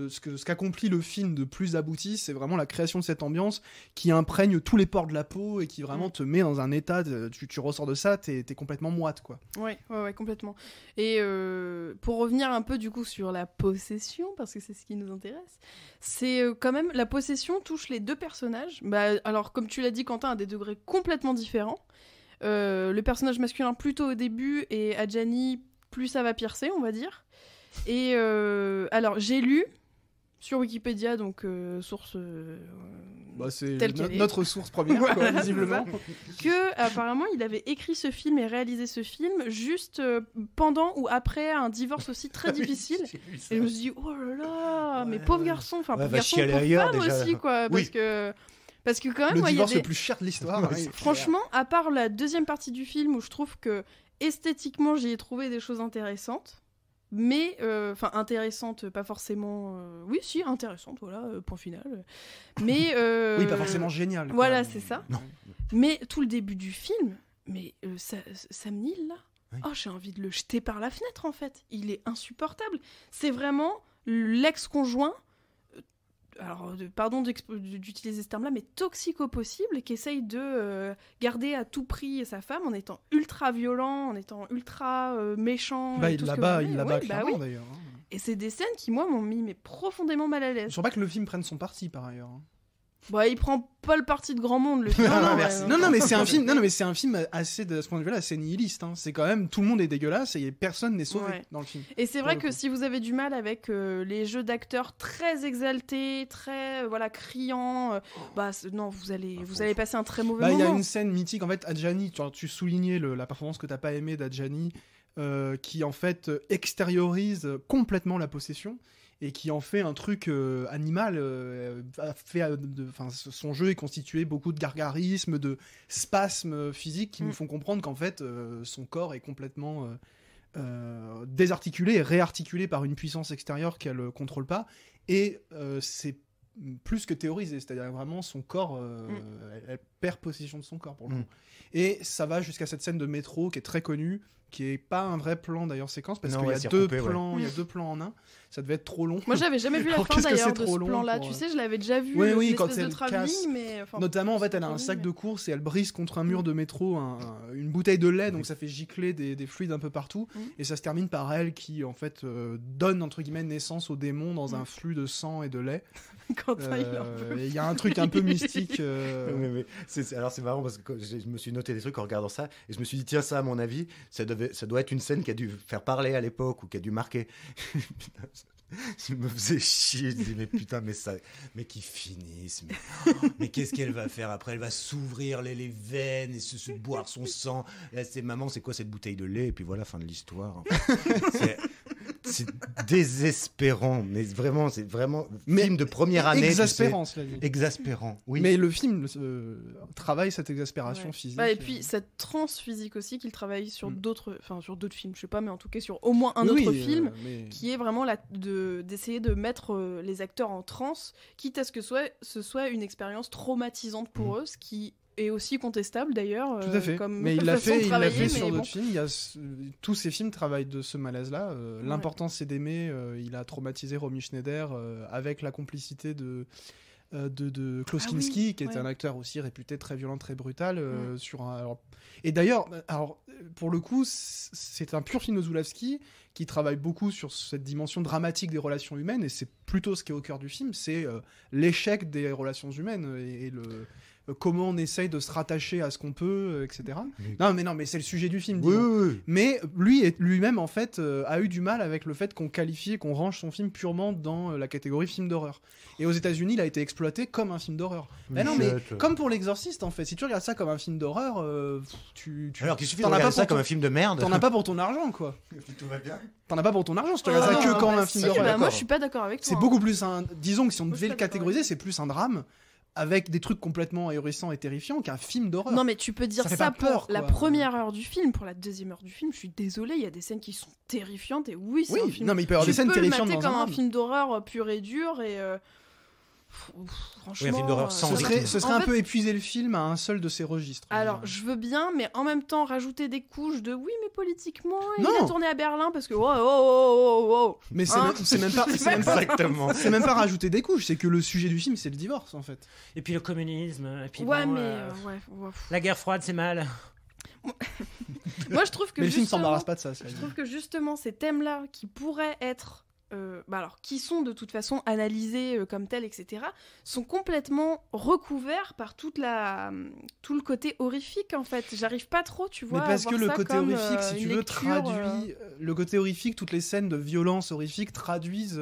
Speaker 2: ce qu'accomplit le film de plus abouti, c'est vraiment la création de cette ambiance qui imprègne tous les pores de la peau et qui vraiment te met dans un état, tu ressors de ça, t'es complètement moite, quoi.
Speaker 4: Ouais, complètement. Et pour revenir un peu du coup sur la possession, parce que c'est ce qui nous intéresse, c'est quand même, la possession touche les deux personnages. Alors, comme tu l'as dit, Quentin, à des degrés complètement différents. Le personnage masculin plutôt au début et Adjani, plus ça va piercer, on va dire. Et alors, j'ai lu sur Wikipédia, donc source
Speaker 2: c'est
Speaker 4: telle qu'elle est.
Speaker 2: Notre source première, quoi, visiblement.
Speaker 4: Que apparemment il avait écrit ce film et réalisé ce film juste pendant ou après un divorce aussi très difficile. Et je me suis dit oh là là, mais pauvre garçon, enfin pauvre garçon, pauvre femme aussi quoi, parce que quand même
Speaker 2: le divorce
Speaker 4: le
Speaker 2: plus cher de l'histoire.
Speaker 4: Franchement, à part la deuxième partie du film où je trouve que esthétiquement j'y ai trouvé des choses intéressantes. Mais, intéressante, pas forcément... Oui, si, intéressante, voilà, point final. Mais...
Speaker 2: Oui, pas forcément génial.
Speaker 4: Voilà, c'est ça. Non. Mais tout le début du film, mais Sam Neill, là, oui. J'ai envie de le jeter par la fenêtre, en fait. Il est insupportable. C'est vraiment l'ex-conjoint... Alors, pardon d'utiliser ce terme-là, mais toxique au possible, qui essaye de garder à tout prix sa femme en étant ultra violent, en étant ultra méchant.
Speaker 2: Il la bat clairement, d'ailleurs.
Speaker 4: Et c'est des scènes qui, moi, m'ont mis profondément mal à l'aise.
Speaker 2: Je ne sens pas que le film prenne son parti, par ailleurs.
Speaker 4: Il prend pas le parti de grand monde, le film.
Speaker 2: Non, mais c'est un film assez, de ce point de vue-là, assez nihiliste. Hein. C'est quand même, tout le monde est dégueulasse et personne n'est sauvé dans le film.
Speaker 4: Et c'est vrai que si vous avez du mal avec les jeux d'acteurs très exaltés, très criants, non, vous allez passer un très mauvais moment.
Speaker 2: Il y a une scène mythique, en fait, Adjani, tu soulignais la performance que t'as pas aimée d'Adjani, qui en fait extériorise complètement la possession. Et qui en fait un truc animal. Son jeu est constitué beaucoup de gargarismes, de spasmes physiques qui nous font comprendre qu'en fait son corps est complètement désarticulé et réarticulé par une puissance extérieure qu'elle ne contrôle pas. Et c'est plus que théorisé, c'est-à-dire vraiment son corps, elle perd possession de son corps pour le coup. Et ça va jusqu'à cette scène de métro qui est très connue, qui est pas un vrai plan d'ailleurs séquence parce qu'il y a deux plans, il y a 2 plans en un. Ça devait être trop long.
Speaker 4: Moi j'avais jamais vu la fin d'ailleurs de ce plan-là. Tu sais, je l'avais déjà vu.
Speaker 2: Oui, quand elle
Speaker 4: casse.
Speaker 2: Notamment en fait, elle a un sac de course et elle brise contre un mur de métro une bouteille de lait, donc ça fait gicler des fluides un peu partout. Et ça se termine par elle qui en fait donne entre guillemets naissance au démon dans un flux de sang et de lait. Il y a un truc un peu mystique.
Speaker 1: Alors c'est marrant parce que je me suis noté des trucs en regardant ça et je me suis dit tiens, ça à mon avis ça doit être une scène qui a dû faire parler à l'époque ou qui a dû marquer. Je me faisais chier, je disais mais putain mais qu'ils finissent, mais qu'est-ce qu'elle va faire après? Elle va s'ouvrir les veines et se boire son sang. Et là, maman, c'est quoi cette bouteille de lait? Et puis voilà, fin de l'histoire. C'est désespérant, mais vraiment, c'est vraiment film de première année.
Speaker 2: Exaspérant,
Speaker 1: exaspérant, oui.
Speaker 2: Mais le film travaille cette exaspération physique.
Speaker 4: Et puis cette transe physique aussi qu'il travaille sur d'autres films, je sais pas, mais en tout cas sur au moins un autre film qui est vraiment d'essayer de mettre les acteurs en transe, quitte à ce que ce soit une expérience traumatisante pour eux, ce qui est aussi contestable d'ailleurs.
Speaker 2: Tout à fait. Mais il l'a fait sur d'autres films. Tous ces films travaillent de ce malaise-là. L'important, c'est d'aimer. Il a traumatisé Romy Schneider avec la complicité de Klaus Kinski, qui est un acteur aussi réputé très violent, très brutal. Et d'ailleurs, pour le coup, c'est un pur film de Zulawski qui travaille beaucoup sur cette dimension dramatique des relations humaines, et c'est plutôt ce qui est au cœur du film, c'est l'échec des relations humaines et comment on essaye de se rattacher à ce qu'on peut, etc.
Speaker 1: Oui.
Speaker 2: Non, mais c'est le sujet du film.
Speaker 1: Oui,
Speaker 2: disons.
Speaker 1: oui, oui.
Speaker 2: Mais lui-même, en fait, a eu du mal avec le fait qu'on qualifie, qu'on range son film purement dans la catégorie film d'horreur. Et aux États-Unis, il a été exploité comme un film d'horreur. Mais non, mais comme pour l'Exorciste, en fait, si tu regardes ça comme un film d'horreur,
Speaker 1: Alors qu'il suffit de
Speaker 2: t'en as
Speaker 1: regarder
Speaker 2: pas
Speaker 1: ça
Speaker 2: pour
Speaker 1: comme
Speaker 2: ton-
Speaker 1: un film de merde.
Speaker 2: t'en as pas pour ton argent, quoi.
Speaker 1: Tout va bien.
Speaker 2: T'en as pas pour ton argent si tu regardes ça que comme un film
Speaker 4: si,
Speaker 2: d'horreur.
Speaker 4: moi
Speaker 1: d'accord.
Speaker 4: je suis pas d'accord avec toi.
Speaker 2: C'est
Speaker 4: hein.
Speaker 2: beaucoup plus un. Disons que si on
Speaker 4: Moi, je suis
Speaker 2: devait
Speaker 4: pas
Speaker 2: le
Speaker 4: d'accord
Speaker 2: catégoriser,
Speaker 4: avec
Speaker 2: c'est plus un drame avec des trucs complètement ahurissants et terrifiants qu'un film d'horreur.
Speaker 4: Non, mais tu peux dire
Speaker 2: Ça fait
Speaker 4: ça,
Speaker 2: pas peur,
Speaker 4: pour la
Speaker 2: quoi.
Speaker 4: première heure du film, pour la deuxième heure du film. Je suis désolée, il y a des scènes qui sont terrifiantes et oui, c'est un
Speaker 2: Oui,
Speaker 4: film.
Speaker 2: non, mais il peut y avoir des scènes
Speaker 4: Tu peux le
Speaker 2: terrifiantes
Speaker 4: mater
Speaker 2: dans un
Speaker 4: comme un
Speaker 2: drame.
Speaker 4: film d'horreur pur et dur et franchement.
Speaker 1: Oui, un film d'horreur sans
Speaker 2: Ce
Speaker 1: rythme.
Speaker 2: serait
Speaker 4: En
Speaker 2: un
Speaker 4: fait-
Speaker 2: peu épuiser le film à un seul de ses registres.
Speaker 4: Alors, je veux bien, mais en même temps, rajouter des couches de oui, mais politiquement, il
Speaker 2: Non.
Speaker 4: a tourné à Berlin parce que oh.
Speaker 2: Mais
Speaker 4: Hein
Speaker 2: c'est même pas.
Speaker 1: Exactement.
Speaker 2: C'est même pas rajouter des couches, c'est que le sujet du film, c'est le divorce, en fait.
Speaker 6: Et puis le communisme, et puis
Speaker 4: Ouais,
Speaker 6: bon,
Speaker 4: mais ouais.
Speaker 6: la guerre froide, c'est mal.
Speaker 4: Moi, je trouve que
Speaker 2: Mais le film
Speaker 4: justement-
Speaker 2: s'embarrasse pas de ça.
Speaker 4: Je trouve que justement ces thèmes-là qui pourraient être, qui sont de toute façon analysés comme tels, etc., sont complètement recouverts par tout le côté horrifique en fait. J'arrive pas trop, tu vois.
Speaker 2: Mais
Speaker 4: à
Speaker 2: parce
Speaker 4: voir
Speaker 2: que le
Speaker 4: ça
Speaker 2: côté
Speaker 4: comme,
Speaker 2: horrifique, si
Speaker 4: une
Speaker 2: tu veux,
Speaker 4: lecture,
Speaker 2: traduit. Le côté horrifique, toutes les scènes de violence horrifique traduisent.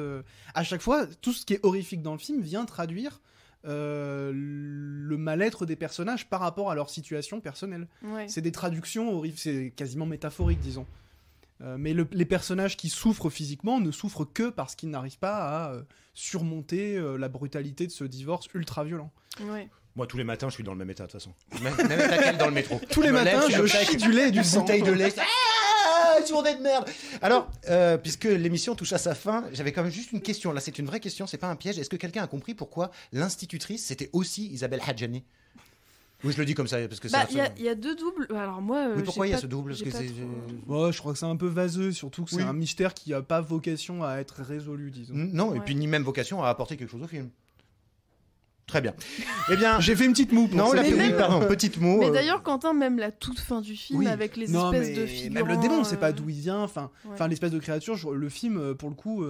Speaker 2: À chaque fois, tout ce qui est horrifique dans le film vient traduire le mal-être des personnages par rapport à leur situation personnelle.
Speaker 4: ouais.
Speaker 2: C'est des traductions horribles, c'est quasiment métaphorique, disons. Mais les personnages qui souffrent physiquement ne souffrent que parce qu'ils n'arrivent pas à surmonter la brutalité de ce divorce ultra violent.
Speaker 4: Ouais.
Speaker 1: Moi, tous les matins, je suis dans le même état, de toute façon. Même état qu'elle dans le métro.
Speaker 2: Tous les
Speaker 1: me lève,
Speaker 2: matins,
Speaker 1: suis
Speaker 2: je
Speaker 1: comme ça,
Speaker 2: chie
Speaker 1: avec
Speaker 2: du lait et du
Speaker 1: une
Speaker 2: sang.
Speaker 1: bouteille de lait. Journée de merde. Alors, puisque l'émission touche à sa fin, j'avais quand même juste une question. Là, c'est une vraie question, c'est pas un piège. Est-ce que quelqu'un a compris pourquoi l'institutrice, c'était aussi Isabelle Adjani? Oui, je le dis comme ça, parce que c'est
Speaker 4: Il
Speaker 1: absolument...
Speaker 4: y a deux doubles. Alors moi.
Speaker 1: Oui, pourquoi
Speaker 4: j'ai
Speaker 1: il y a
Speaker 4: pas-
Speaker 1: ce double? Parce
Speaker 4: j'ai
Speaker 1: que
Speaker 4: pas
Speaker 1: c'est...
Speaker 4: trop-
Speaker 2: Ouais, je crois que c'est un peu vaseux, surtout que
Speaker 1: Oui.
Speaker 2: c'est un mystère qui a pas vocation à être résolu, disons.
Speaker 1: Non, et
Speaker 4: Ouais.
Speaker 1: puis ni même vocation à apporter quelque chose au film. Très bien. Eh bien,
Speaker 2: J'ai fait une petite moue pour
Speaker 1: non,
Speaker 2: ça.
Speaker 1: la
Speaker 4: Mais même-
Speaker 1: pardon, petite mot.
Speaker 4: Mais d'ailleurs, Quentin, même la toute fin du film
Speaker 1: Oui.
Speaker 4: avec les
Speaker 2: Non,
Speaker 4: espèces
Speaker 2: mais
Speaker 4: de figurants.
Speaker 2: même le démon, on sait pas d'où il vient. Enfin,
Speaker 4: ouais.
Speaker 2: l'espèce de créature, le film, pour le coup,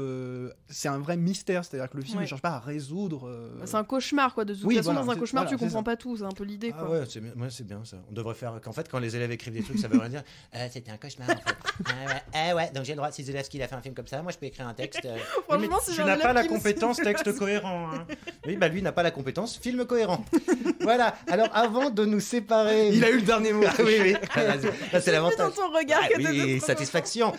Speaker 2: c'est un vrai mystère. C'est-à-dire que le film
Speaker 4: Ouais.
Speaker 2: ne cherche pas à résoudre.
Speaker 4: Bah, c'est un cauchemar, quoi. De toute
Speaker 2: Oui,
Speaker 4: façon,
Speaker 2: voilà,
Speaker 4: dans un
Speaker 2: c'est-
Speaker 4: cauchemar,
Speaker 2: voilà,
Speaker 4: tu
Speaker 2: c'est
Speaker 4: comprends
Speaker 2: ça.
Speaker 4: pas tout. C'est un peu l'idée,
Speaker 1: Ah
Speaker 4: quoi.
Speaker 1: ouais, c'est bien ça. On devrait faire qu'en fait, quand les élèves écrivent des trucs, ça veut rien dire. C'était un cauchemar. En fait. ouais. Donc j'ai le droit, si Zelensky a fait un film comme ça, moi je peux écrire un texte.
Speaker 4: Franchement, si
Speaker 1: tu
Speaker 4: j'ai un
Speaker 1: n'as pas
Speaker 4: élève
Speaker 1: la
Speaker 4: qui me
Speaker 1: compétence texte cohérent. Hein. Oui, bah lui n'a pas la compétence film cohérent. Voilà. Alors avant de nous séparer,
Speaker 2: Il a eu le dernier mot.
Speaker 1: Ah, oui. Là, c'est
Speaker 4: J'ai vu
Speaker 1: l'avantage.
Speaker 4: dans ton regard
Speaker 1: Ah
Speaker 4: que
Speaker 1: oui,
Speaker 4: t'étais trop
Speaker 1: satisfaction.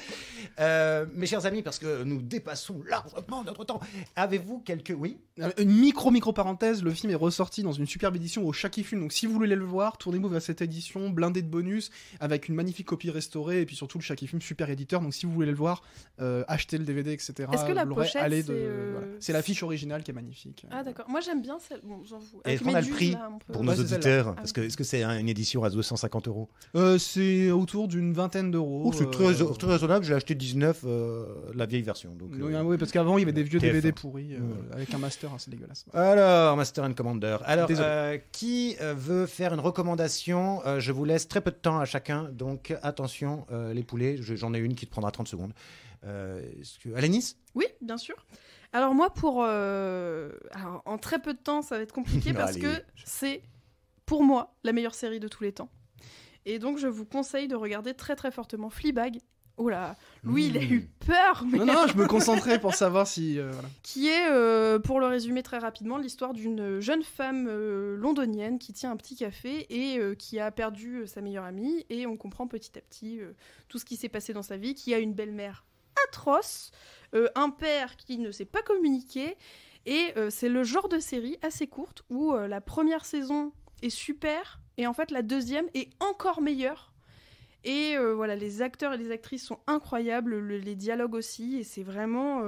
Speaker 1: Mes chers amis, parce que nous dépassons largement notre temps, avez-vous quelques... Oui.
Speaker 2: Une micro parenthèse, le film est ressorti dans une superbe édition au Shaki Film. Donc si vous voulez le voir, tournez-vous vers cette édition blindée de bonus avec une magnifique copie restaurée et puis surtout le Shaki Film super éditeur. Donc si vous voulez le voir, achetez le DVD, etc.
Speaker 4: Est-ce que la
Speaker 2: Blu-ray,
Speaker 4: pochette,
Speaker 2: allez
Speaker 4: c'est,
Speaker 2: voilà. C'est l'affiche originale qui est magnifique.
Speaker 4: Ah d'accord, moi j'aime bien celle. Bon, j'en fous.
Speaker 1: Et
Speaker 4: Avec
Speaker 1: est-ce qu'on a le
Speaker 4: Méduse,
Speaker 1: prix
Speaker 4: là, un peu.
Speaker 1: pour
Speaker 2: Ouais,
Speaker 1: nos
Speaker 2: c'est celle-là.
Speaker 1: auditeurs?
Speaker 4: Ah
Speaker 1: Parce que est-ce que c'est une édition à 250 €?
Speaker 2: C'est autour d'une vingtaine d'euros.
Speaker 1: Oh, c'est très raisonnable. J'ai acheté 19 la vieille version. Donc,
Speaker 2: Oui, parce qu'avant il y avait des vieux
Speaker 1: TF1.
Speaker 2: DVD pourris
Speaker 1: Ouais.
Speaker 2: avec un master assez dégueulasse.
Speaker 1: Alors, Master and Commander. Alors,
Speaker 2: Désolé.
Speaker 1: qui veut faire une recommandation? Je vous laisse très peu de temps à chacun, donc attention, les poulets. J'en ai une qui te prendra 30 secondes. Alénis?
Speaker 4: Oui, bien sûr. Alors moi, alors, en très peu de temps, ça va être compliqué
Speaker 1: Non,
Speaker 4: parce
Speaker 1: allez.
Speaker 4: que c'est, pour moi, la meilleure série de tous les temps. Et donc, je vous conseille de regarder très très fortement Fleabag. Oh là, Louis, il a eu peur, mais
Speaker 2: Non, je me concentrais pour savoir si. Voilà.
Speaker 4: qui est, pour le résumer très rapidement, l'histoire d'une jeune femme londonienne qui tient un petit café et qui a perdu sa meilleure amie. Et on comprend petit à petit tout ce qui s'est passé dans sa vie, qui a une belle-mère atroce, un père qui ne sait pas communiquer. Et c'est le genre de série assez courte où la première saison est super et en fait la deuxième est encore meilleure. Et voilà, les acteurs et les actrices sont incroyables, les dialogues aussi, et c'est vraiment...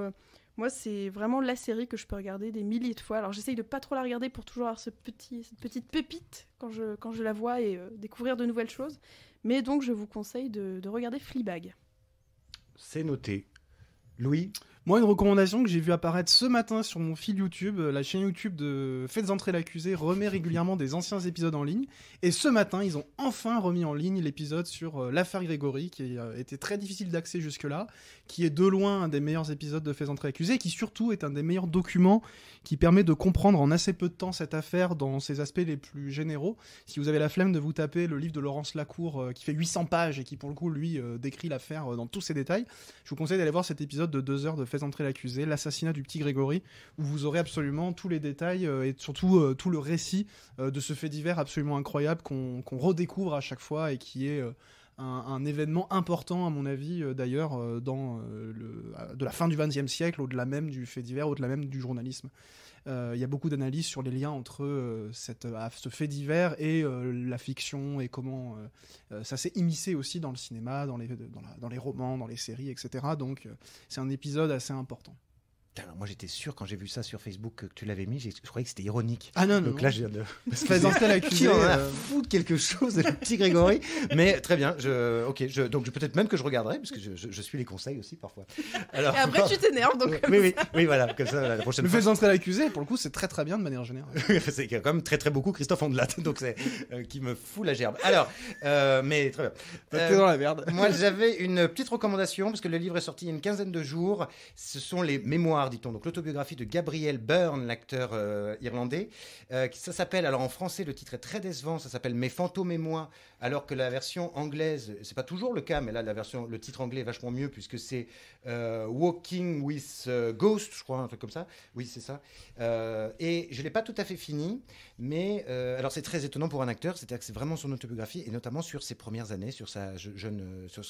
Speaker 4: moi, c'est vraiment la série que je peux regarder des milliers de fois. Alors, j'essaye de pas trop la regarder pour toujours avoir cette petite pépite quand je la vois et découvrir de nouvelles choses. Mais donc, je vous conseille de regarder Fleabag.
Speaker 1: C'est noté. Louis?
Speaker 2: Moi, une recommandation que j'ai vu apparaître ce matin sur mon fil YouTube, la chaîne YouTube de Faites entrer l'accusé remet régulièrement des anciens épisodes en ligne. Et ce matin, ils ont enfin remis en ligne l'épisode sur l'affaire Grégory, qui était très difficile d'accès jusque-là, qui est de loin un des meilleurs épisodes de Faites entrer l'accusé, et qui surtout est un des meilleurs documents qui permet de comprendre en assez peu de temps cette affaire dans ses aspects les plus généraux. Si vous avez la flemme de vous taper le livre de Laurence Lacour, qui fait 800 pages et qui, pour le coup, lui, décrit l'affaire dans tous ses détails, je vous conseille d'aller voir cet épisode de 2 heures de Faites entrer l'accusé, l'assassinat du petit Grégory, où vous aurez absolument tous les détails et surtout tout le récit de ce fait divers absolument incroyable qu'on redécouvre à chaque fois et qui est un événement important, à mon avis, d'ailleurs, de la fin du XXe siècle, au-delà même du fait divers, au-delà même du journalisme. Il y a beaucoup d'analyses sur les liens entre ce fait divers et la fiction et comment ça s'est immiscé aussi dans le cinéma, dans les romans, dans les séries, etc. Donc c'est un épisode assez important.
Speaker 1: Alors moi j'étais sûr quand j'ai vu ça sur Facebook que tu l'avais mis, je croyais que c'était ironique.
Speaker 2: Ah non, non.
Speaker 1: Donc là je viens de...
Speaker 2: Faites entrer l'accusé.
Speaker 1: Qui en a foutu quelque chose de le petit Grégory. Mais très bien, donc peut-être même que je regarderai, parce que je suis les conseils aussi parfois. Alors,
Speaker 4: Et après tu t'énerves, donc
Speaker 1: oui, voilà, comme ça la prochaine
Speaker 2: Le
Speaker 1: fois.
Speaker 2: Faites entrer l'accusé, pour le coup, c'est très très bien de manière générale.
Speaker 1: C'est qu'il y a quand même très beaucoup Christophe Ondelat, donc c'est qui me fout la gerbe. Alors, mais très bien.
Speaker 2: T'es dans la merde.
Speaker 1: Moi, j'avais une petite recommandation, parce que le livre est sorti il y a une quinzaine de jours. Ce sont les mémoires, dit-on, donc l'autobiographie de Gabriel Byrne, l'acteur irlandais. Ça s'appelle, alors en français, le titre est très décevant, ça s'appelle Mes fantômes et moi, alors que la version anglaise, c'est pas toujours le cas, mais là, le titre anglais est vachement mieux, puisque c'est Walking with Ghost, je crois, un truc comme ça. Oui, c'est ça. Et je l'ai pas tout à fait fini, mais alors c'est très étonnant pour un acteur, c'est-à-dire que c'est vraiment son autobiographie, et notamment sur ses premières années, sur sa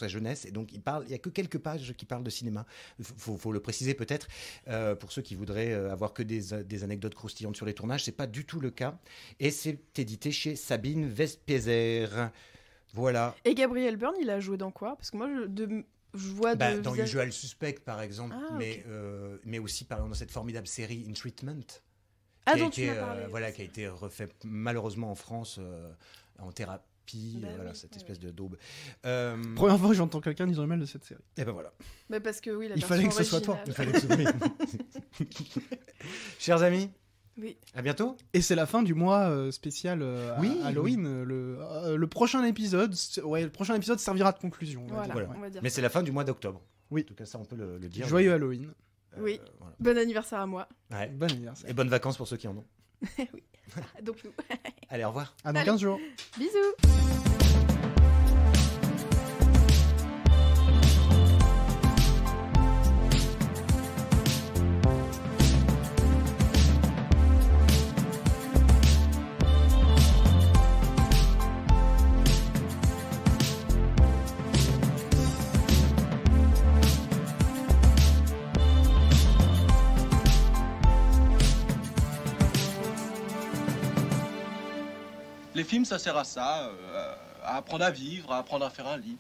Speaker 1: jeunesse, et donc il y a que quelques pages qui parlent de cinéma. Faut le préciser peut-être, pour ceux qui voudraient avoir que des anecdotes croustillantes sur les tournages, c'est pas du tout le cas, et c'est édité chez Sabine Vespézer. Voilà.
Speaker 4: Et Gabriel Byrne, il a joué dans quoi? Parce que moi, je vois
Speaker 1: dans
Speaker 4: visage...
Speaker 1: Usual Suspect, par exemple,
Speaker 4: okay.
Speaker 1: mais aussi par exemple dans cette formidable série In Treatment,
Speaker 4: tu m'as parlé.
Speaker 1: Voilà, qui a été refait malheureusement en France en thérapie, voilà, cette espèce de daube.
Speaker 2: Première fois que j'entends quelqu'un disant le mal de cette série.
Speaker 1: Et ben voilà.
Speaker 4: Mais parce que oui, la
Speaker 2: Il
Speaker 4: version
Speaker 2: fallait que ce soit toi.
Speaker 4: originale.
Speaker 1: Chers amis,
Speaker 4: Oui.
Speaker 1: à bientôt.
Speaker 2: Et c'est la fin du mois spécial
Speaker 1: Oui,
Speaker 2: Halloween. Le prochain épisode, le prochain épisode servira de conclusion. on va
Speaker 4: Voilà,
Speaker 2: dire.
Speaker 4: on va dire.
Speaker 1: Mais c'est la fin du mois d'octobre.
Speaker 2: Oui.
Speaker 1: En tout cas, ça, on peut le dire.
Speaker 2: Joyeux Halloween.
Speaker 4: Oui.
Speaker 1: Voilà.
Speaker 4: Bon anniversaire à moi.
Speaker 1: Ouais.
Speaker 2: Bon anniversaire.
Speaker 1: Et bonnes vacances pour ceux qui en ont.
Speaker 4: Oui. Donc nous.
Speaker 1: Allez, au revoir.
Speaker 2: À dans
Speaker 4: Allez.
Speaker 2: 15 jours.
Speaker 4: Bisous.
Speaker 3: Les films, ça sert à ça, à apprendre à vivre, à apprendre à faire un lit.